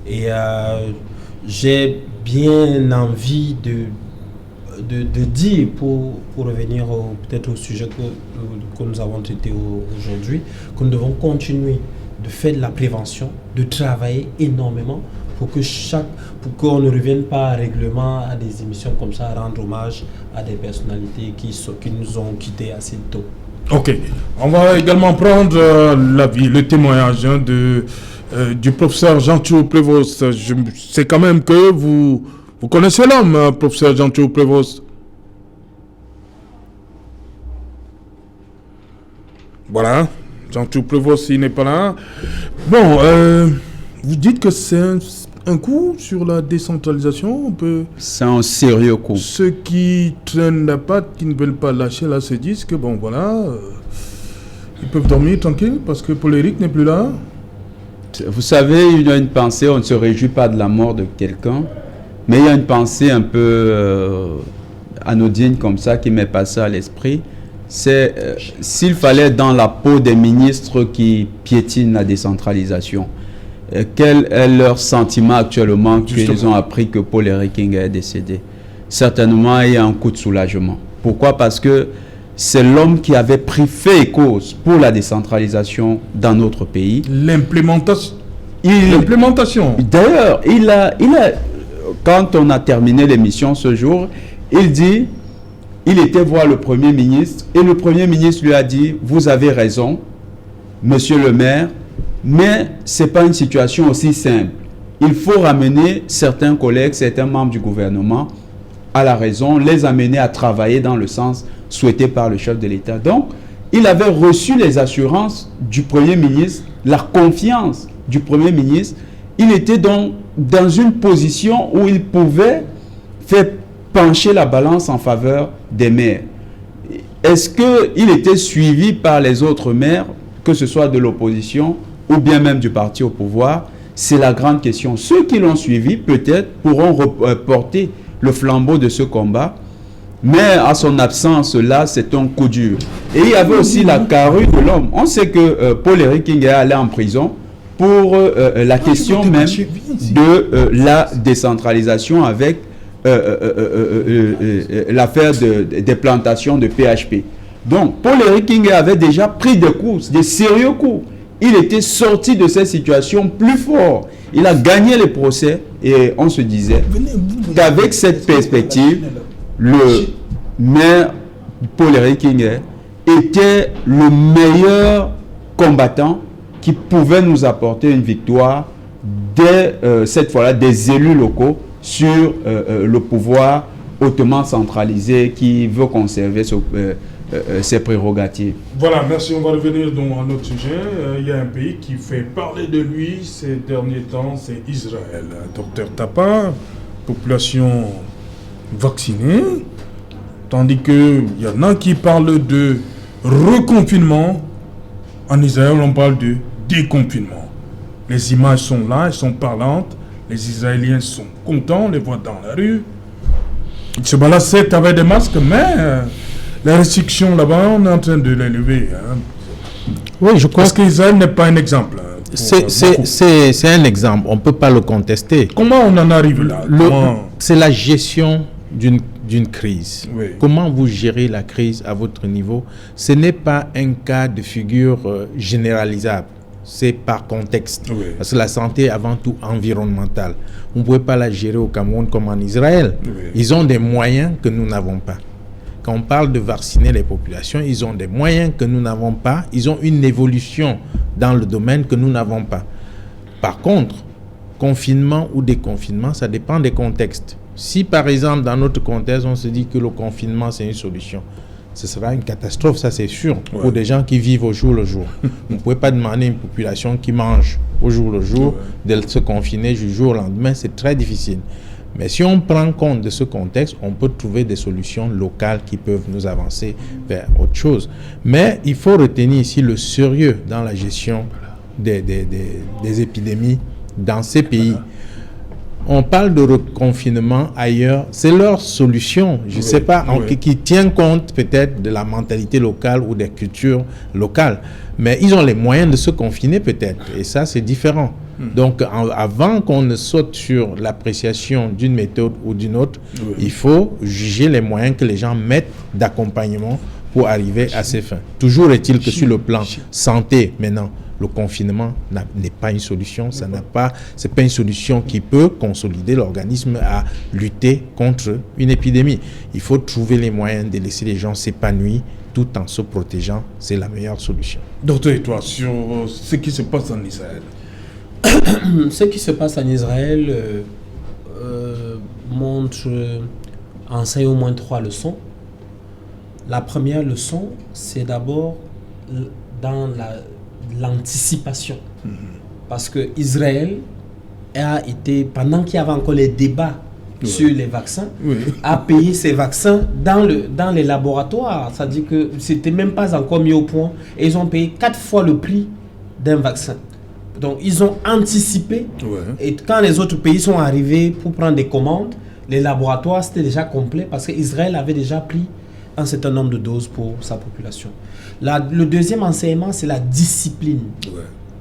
Et j'ai bien envie de dire, pour revenir peut-être au sujet que nous avons traité aujourd'hui, que nous devons continuer de faire de la prévention, de travailler énormément pour qu'on ne revienne pas régulièrement à des émissions comme ça, à rendre hommage à des personnalités qui nous ont quittés assez tôt. Ok, on va également prendre le témoignage du professeur Jean-Théo Prévost. Je sais quand même que vous connaissez l'homme, professeur Jean-Théo Prévost. Voilà, Jean-Théo Prévost, il n'est pas là. Bon, vous dites que c'est un coup sur la décentralisation. C'est un sérieux coup. Ceux qui traînent la patte, qui ne veulent pas lâcher, là, se disent que bon, voilà, ils peuvent dormir tranquille parce que Paul-Éric n'est plus là. Vous savez, il y a une pensée, on ne se réjouit pas de la mort de quelqu'un, mais il y a une pensée un peu anodine comme ça qui m'est passée à l'esprit. C'est s'il fallait dans la peau des ministres qui piétinent la décentralisation, quel est leur sentiment actuellement qu'ils ont appris que Paul-Éric Kinguet est décédé? Certainement, il y a un coup de soulagement. Pourquoi? Parce que c'est l'homme qui avait pris fait et cause pour la décentralisation dans notre pays. L'implémentation. D'ailleurs, quand on a terminé l'émission ce jour, il dit, il était voir le Premier ministre et le Premier ministre lui a dit, vous avez raison, monsieur le maire, mais ce n'est pas une situation aussi simple. Il faut ramener certains collègues, certains membres du gouvernement à la raison, les amener à travailler dans le sens souhaité par le chef de l'État. Donc, il avait reçu les assurances du Premier ministre, la confiance du Premier ministre. Il était donc dans une position où il pouvait faire pencher la balance en faveur des maires. Est-ce qu'il était suivi par les autres maires, que ce soit de l'opposition ou bien même du parti au pouvoir? C'est la grande question. Ceux qui l'ont suivi, peut-être, pourront porter le flambeau de ce combat. Mais à son absence, là, c'est un coup dur. Et il y avait aussi la carrure de l'homme. On sait que Paul-Éric King est allé en prison pour la question même de la décentralisation avec l'affaire des plantations de PHP. Donc, Paul-Éric King avait déjà pris des coups, des sérieux coups. Il était sorti de cette situation plus fort. Il a gagné les procès et on se disait qu'avec cette perspective, le maire Paul-Éric King était le meilleur combattant qui pouvait nous apporter une victoire dès cette fois-là des élus locaux sur le pouvoir hautement centralisé qui veut conserver ses prérogatives. Voilà, merci. On va revenir donc à notre sujet. Il y a un pays qui fait parler de lui ces derniers temps, c'est Israël. Docteur Tapa, population vaccinée, tandis qu'il y en a qui parlent de reconfinement. En Israël, on parle de déconfinement. Les images sont là, elles sont parlantes. Les Israéliens sont contents, on les voit dans la rue. Ils se baladent certes avec des masques, mais les restrictions là-bas, on est en train de les lever. Hein. Oui, je crois parce qu'Israël n'est pas un exemple. C'est un exemple, on ne peut pas le contester. Comment on en arrive là? C'est la gestion d'une crise. Oui. Comment vous gérez la crise à votre niveau? Ce n'est pas un cas de figure généralisable. C'est par contexte. Oui. Parce que la santé est avant tout environnementale. On ne pouvait pas la gérer au Cameroun comme en Israël. Oui. Ils ont des moyens que nous n'avons pas. Quand on parle de vacciner les populations, ils ont des moyens que nous n'avons pas. Ils ont une évolution dans le domaine que nous n'avons pas. Par contre, confinement ou déconfinement, ça dépend des contextes. Si par exemple, dans notre contexte, on se dit que le confinement, c'est une solution, ce sera une catastrophe, ça c'est sûr, pour des gens qui vivent au jour le jour. Vous ne pouvez pas demander à une population qui mange au jour le jour de se confiner du jour au lendemain, c'est très difficile. Mais si on prend compte de ce contexte, on peut trouver des solutions locales qui peuvent nous avancer vers autre chose. Mais il faut retenir ici le sérieux dans la gestion des épidémies dans ces pays. On parle de reconfinement ailleurs, c'est leur solution, je ne sais pas, qui tient compte peut-être de la mentalité locale ou des cultures locales. Mais ils ont les moyens de se confiner peut-être, et ça c'est différent. Donc avant qu'on ne saute sur l'appréciation d'une méthode ou d'une autre, il faut juger les moyens que les gens mettent d'accompagnement pour arriver à ces fins. Toujours est-il que sur le plan santé maintenant, le confinement n'est pas une solution, c'est pas une solution qui peut consolider l'organisme à lutter contre une épidémie. Il faut trouver les moyens de laisser les gens s'épanouir tout en se protégeant, c'est la meilleure solution. Docteur, et toi, sur ce qui se passe en Israël? Ce qui se passe en Israël enseigne au moins 3 leçons. La première leçon, c'est d'abord dans l'anticipation. Parce que Israël a été, pendant qu'il y avait encore les débats sur les vaccins, a payé ces vaccins dans les laboratoires. C'est-à-dire que c'était même pas encore mis au point. Et ils ont payé 4 fois le prix d'un vaccin. Donc ils ont anticipé. Et quand les autres pays sont arrivés pour prendre des commandes, les laboratoires c'était déjà complet parce qu'Israël avait déjà pris un certain nombre de doses pour sa population. Le deuxième enseignement, c'est la discipline.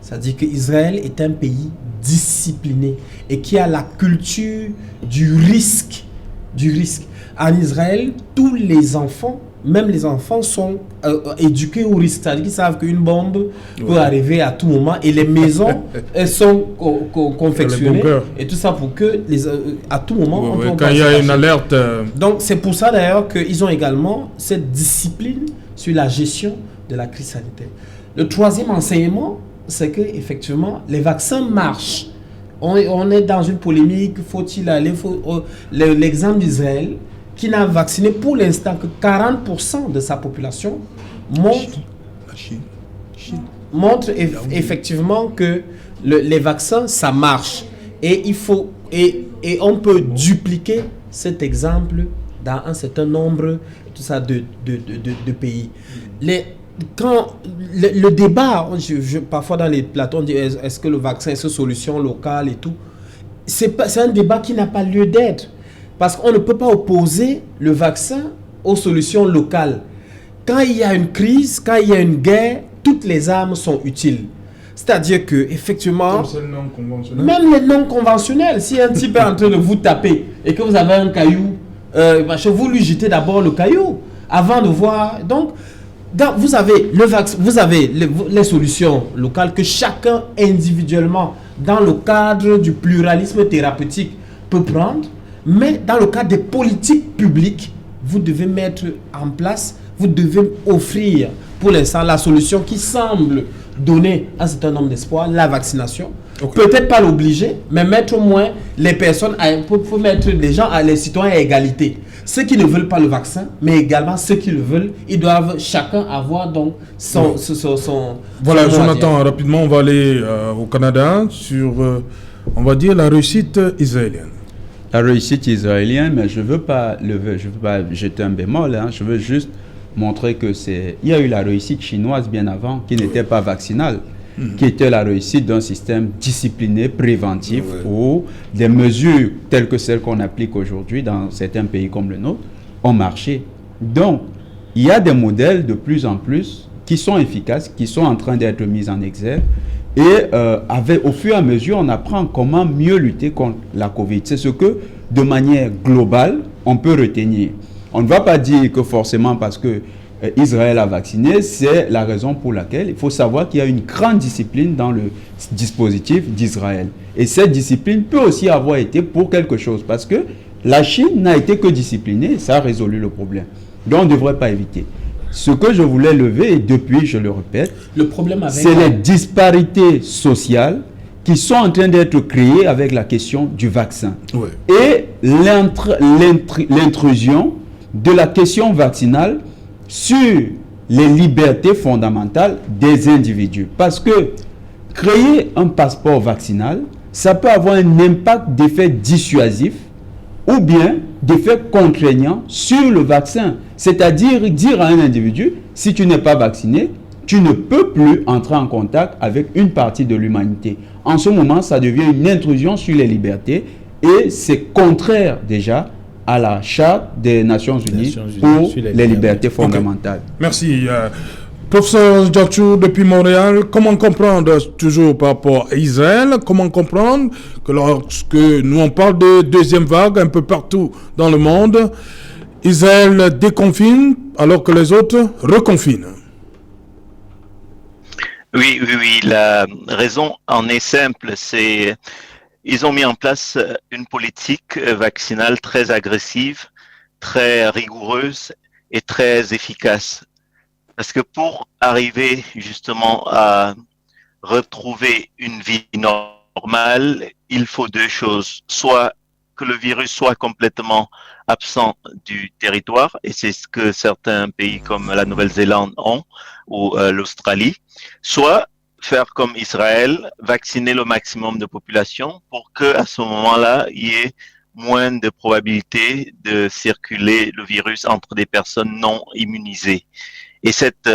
C'est-à-dire qu'Israël est un pays discipliné et qui a la culture du risque. En Israël, tous les enfants, même les enfants sont éduqués au risque. C'est-à-dire qu'ils savent qu'une bombe peut arriver à tout moment et les maisons elles sont confectionnées et tout ça pour que à tout moment on peut quand il y a une alerte. Donc c'est pour ça d'ailleurs qu'ils ont également cette discipline sur la gestion de la crise sanitaire. Le troisième enseignement, c'est que effectivement les vaccins marchent. On est dans une polémique, faut-il aller l'exemple d'Israël qui n'a vacciné pour l'instant que 40% de sa population montre effectivement que les vaccins ça marche et on peut dupliquer cet exemple dans un certain nombre de pays. Quand le débat, parfois dans les plateaux, on dit est-ce que le vaccin est une solution locale et tout, c'est un débat qui n'a pas lieu d'être. Parce qu'on ne peut pas opposer le vaccin aux solutions locales. Quand il y a une crise, quand il y a une guerre, toutes les armes sont utiles. C'est-à-dire que effectivement, même les non conventionnels, si un type est en train de vous taper et que vous avez un caillou, vous lui jetez d'abord le caillou avant de voir. Donc vous avez les solutions locales que chacun individuellement, dans le cadre du pluralisme thérapeutique, peut prendre. Mais dans le cadre des politiques publiques, vous devez mettre en place, vous devez offrir pour l'instant la solution qui semble donner un certain nombre d'espoirs, la vaccination. Peut-être pas l'obliger, mais mettre au moins les personnes, faut mettre les gens, les citoyens à égalité. Ceux qui ne veulent pas le vaccin, mais également ceux qui le veulent, ils doivent chacun avoir donc son voilà, Jonathan, rapidement, on va aller au Canada sur, on va dire, la réussite israélienne. La réussite israélienne, mais je veux pas jeter un bémol, hein, je veux juste montrer que il y a eu la réussite chinoise bien avant, qui n'était pas vaccinale, qui était la réussite d'un système discipliné, préventif, où des mesures telles que celles qu'on applique aujourd'hui dans certains pays comme le nôtre ont marché. Donc, il y a des modèles de plus en plus qui sont efficaces, qui sont en train d'être mis en exergue. Et au fur et à mesure, on apprend comment mieux lutter contre la Covid. C'est ce que, de manière globale, on peut retenir. On ne va pas dire que forcément parce que Israël a vacciné, c'est la raison pour laquelle il faut savoir qu'il y a une grande discipline dans le dispositif d'Israël. Et cette discipline peut aussi avoir été pour quelque chose, parce que la Chine n'a été que disciplinée, ça a résolu le problème. Donc on ne devrait pas éviter. Ce que je voulais lever, et depuis je le répète, c'est les disparités sociales qui sont en train d'être créées avec la question du vaccin. Ouais. Et l'intrusion de la question vaccinale sur les libertés fondamentales des individus. Parce que créer un passeport vaccinal, ça peut avoir un impact d'effet dissuasif ou bien d'effet contraignant sur le vaccin. C'est-à-dire dire à un individu, si tu n'es pas vacciné, tu ne peux plus entrer en contact avec une partie de l'humanité. En ce moment, ça devient une intrusion sur les libertés et c'est contraire déjà à la Charte des Nations Unies pour les libertés fondamentales. Okay. Merci. Professeur Djatchou, depuis Montréal, comment comprendre, toujours par rapport à Israël, comment comprendre que lorsque nous on parle de deuxième vague un peu partout dans le monde, Israël déconfine alors que les autres reconfinent? Oui, la raison en est simple, c'est ils ont mis en place une politique vaccinale très agressive, très rigoureuse et très efficace. Parce que pour arriver justement à retrouver une vie normale, il faut deux choses. Soit que le virus soit complètement absent du territoire, et c'est ce que certains pays comme la Nouvelle-Zélande ont, ou l'Australie, soit faire comme Israël, vacciner le maximum de population pour que à ce moment-là, il y ait moins de probabilité de circuler le virus entre des personnes non immunisées. Et cette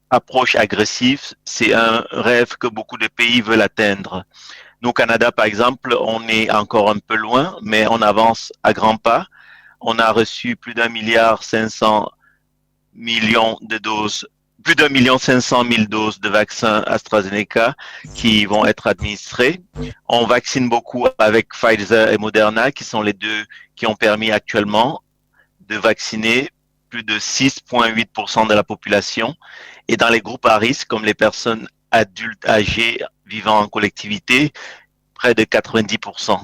approche agressive, c'est un rêve que beaucoup de pays veulent atteindre. Nous, au Canada, par exemple, on est encore un peu loin, mais on avance à grands pas. On a reçu plus d'1,5 milliard de doses, plus d'1,5 million de doses de vaccins AstraZeneca qui vont être administrées. On vaccine beaucoup avec Pfizer et Moderna, qui sont les deux qui ont permis actuellement de vacciner plus de 6,8% de la population. Et dans les groupes à risque, comme les personnes adultes âgées vivant en collectivité, près de 90%.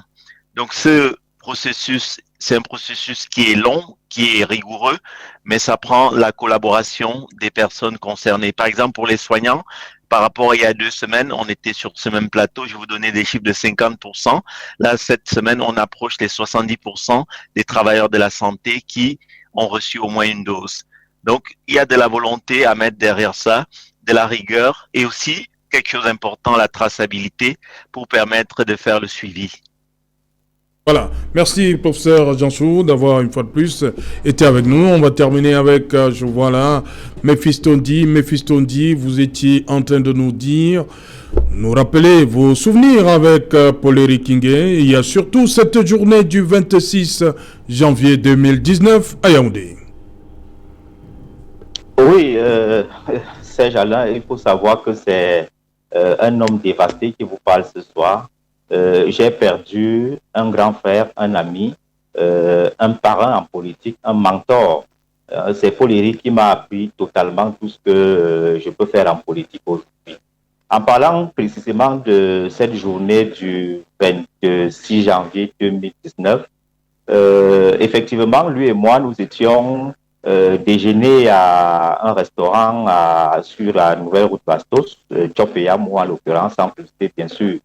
Donc ce processus, c'est un processus qui est long, qui est rigoureux, mais ça prend la collaboration des personnes concernées. Par exemple, pour les soignants, par rapport à il y a 2 semaines, on était sur ce même plateau, je vais vous donner des chiffres de 50%. Là, cette semaine, on approche les 70% des travailleurs de la santé qui ont reçu au moins une dose. Donc, il y a de la volonté à mettre derrière ça, de la rigueur et aussi, quelque chose d'important, la traçabilité pour permettre de faire le suivi. Voilà, merci professeur Jansou d'avoir une fois de plus été avec nous. On va terminer avec, je vois là, Mephistondi. Mephistondi, vous étiez en train de nous rappeler vos souvenirs avec Paul-Éric Ngué. Il y a surtout cette journée du 26 janvier 2019 à Yaoundé. Oui, Serge Alain, il faut savoir que c'est un homme dévasté qui vous parle ce soir. J'ai perdu un grand frère, un ami, un parent en politique, un mentor. C'est Paul-Éric qui m'a appris totalement tout ce que je peux faire en politique aujourd'hui. En parlant précisément de cette journée du 26 janvier 2019, effectivement, lui et moi, nous étions déjeuner à un restaurant sur la nouvelle route Bastos, Tchopéam en l'occurrence, sans publicité bien sûr.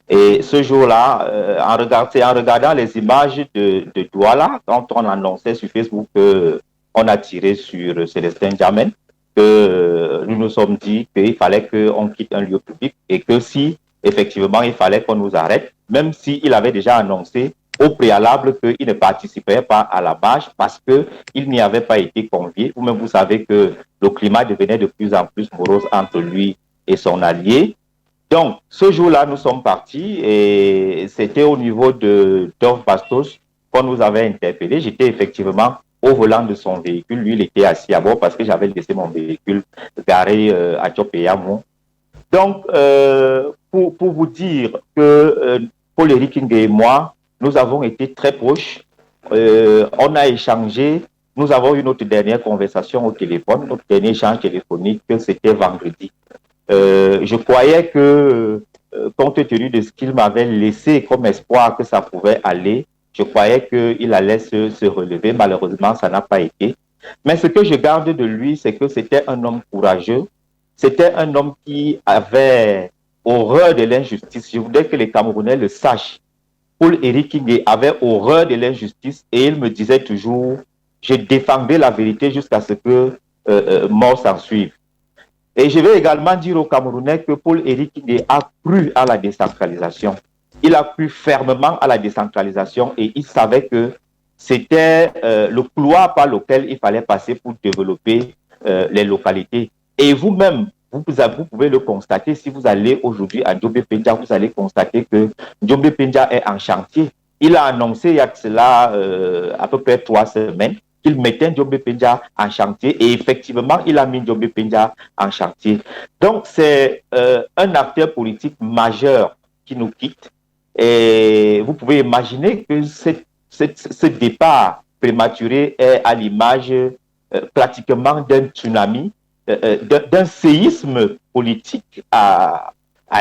Et ce jour-là, en regardant les images de Douala, quand on annonçait sur Facebook qu'on a tiré sur Célestin Djamène, que nous nous sommes dit qu'il fallait qu'on quitte un lieu public et que si effectivement il fallait qu'on nous arrête, même s'il avait déjà annoncé au préalable qu'il ne participait pas à la marche parce qu'il n'y avait pas été convié. Vous-même, vous savez que le climat devenait de plus en plus morose entre lui et son allié. Donc, ce jour-là, nous sommes partis et c'était au niveau de Dorf Bastos qu'on nous avait interpellés. J'étais effectivement au volant de son véhicule. Lui, il était assis à bord parce que j'avais laissé mon véhicule garé à Tchopéamon. Donc, pour vous dire que Paul-Éric Ngué et moi, nous avons été très proches. On a échangé. Nous avons eu notre dernière conversation au téléphone, notre dernier échange téléphonique, c'était vendredi. Je croyais que, compte tenu de ce qu'il m'avait laissé comme espoir que ça pouvait aller, je croyais qu'il allait se relever. Malheureusement, ça n'a pas été. Mais ce que je garde de lui, c'est que c'était un homme courageux. C'était un homme qui avait horreur de l'injustice. Je voudrais que les Camerounais le sachent. Paul-Éric Ngué avait horreur de l'injustice et il me disait toujours, je défendais la vérité jusqu'à ce que mort s'en suive. Et je vais également dire aux Camerounais que Paul-Éric Ngué a cru à la décentralisation. Il a cru fermement à la décentralisation et il savait que c'était le couloir par lequel il fallait passer pour développer les localités. Et vous-même, vous pouvez le constater. Si vous allez aujourd'hui à Djobé-Pendja, vous allez constater que Djobé-Pendja est en chantier. Il a annoncé il y a cela à peu près 3 semaines qu'il mettait Djobé-Pendja en chantier et effectivement, il a mis Djobé-Pendja en chantier. Donc, c'est un acteur politique majeur qui nous quitte et vous pouvez imaginer que ce départ prématuré est à l'image pratiquement d'un tsunami, d'un séisme politique à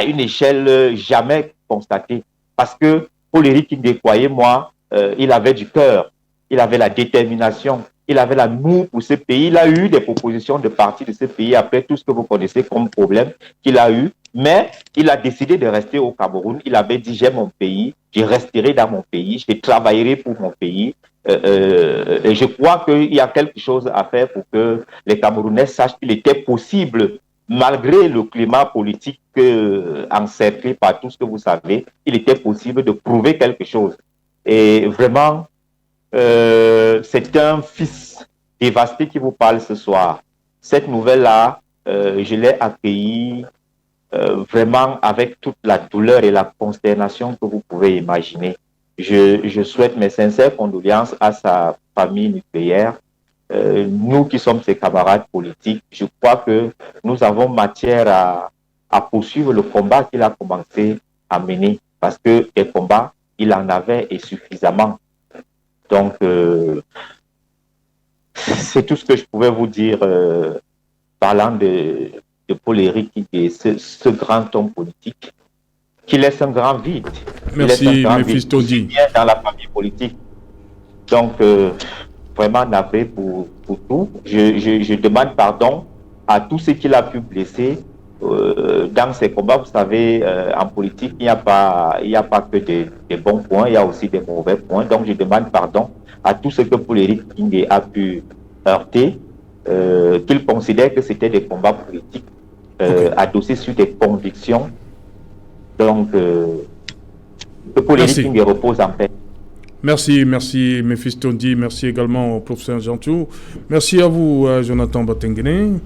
une échelle jamais constatée. Parce que Paul-Éric Ngué, croyez-moi, il avait du cœur, il avait la détermination, il avait l'amour pour ce pays. Il a eu des propositions de partir de ce pays après tout ce que vous connaissez comme problème qu'il a eu. Mais il a décidé de rester au Cameroun. Il avait dit, j'aime mon pays, je resterai dans mon pays, je travaillerai pour mon pays. Et je crois qu'il y a quelque chose à faire pour que les Camerounais sachent qu'il était possible, malgré le climat politique encerclé par tout ce que vous savez, il était possible de prouver quelque chose. Et vraiment, c'est un fils dévasté qui vous parle ce soir. Cette nouvelle-là, je l'ai accueillie vraiment avec toute la douleur et la consternation que vous pouvez imaginer. Je souhaite mes sincères condoléances à sa famille nucléaire. Nous qui sommes ses camarades politiques, je crois que nous avons matière à poursuivre le combat qu'il a commencé à mener, parce que des combats, il en avait et suffisamment. Donc, c'est tout ce que je pouvais vous dire parlant de Paul-Éric et ce grand homme politique qui laisse un grand vide. Merci, Mephisto Ndi. Dans la famille politique. Donc, vraiment navré pour tout. Je demande pardon à tous ceux qu'il a pu blesser dans ces combats. Vous savez, en politique, il n'y a pas que des bons points, il y a aussi des mauvais points. Donc, je demande pardon à tout ce que Paul-Éric Ndi a pu heurter, qu'il considère que c'était des combats politiques adossés sur des convictions. Donc, que Paul-Éric Ndi repose en paix. Merci Mephisto Ndi, merci également au professeur Jantou. Merci à vous, Jonathan Batengene.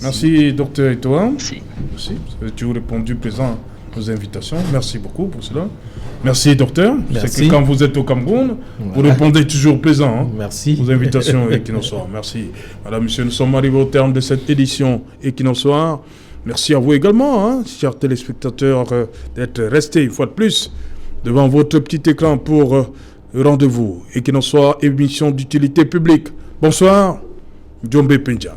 Merci, docteur Etoa. Merci. Vous avez toujours répondu présent aux invitations. Merci beaucoup pour cela. Merci, docteur. C'est que quand vous êtes au Cameroun, vous répondez toujours présent. Hein, merci. Aux invitations Equinoxoir. Merci. Madame, monsieur, nous sommes arrivés au terme de cette édition Equinoxoir. Merci à vous également, hein, chers téléspectateurs, d'être restés une fois de plus devant votre petit écran pour le rendez-vous Equinoxoir, émission d'utilité publique. Bonsoir, Djombe Pendja.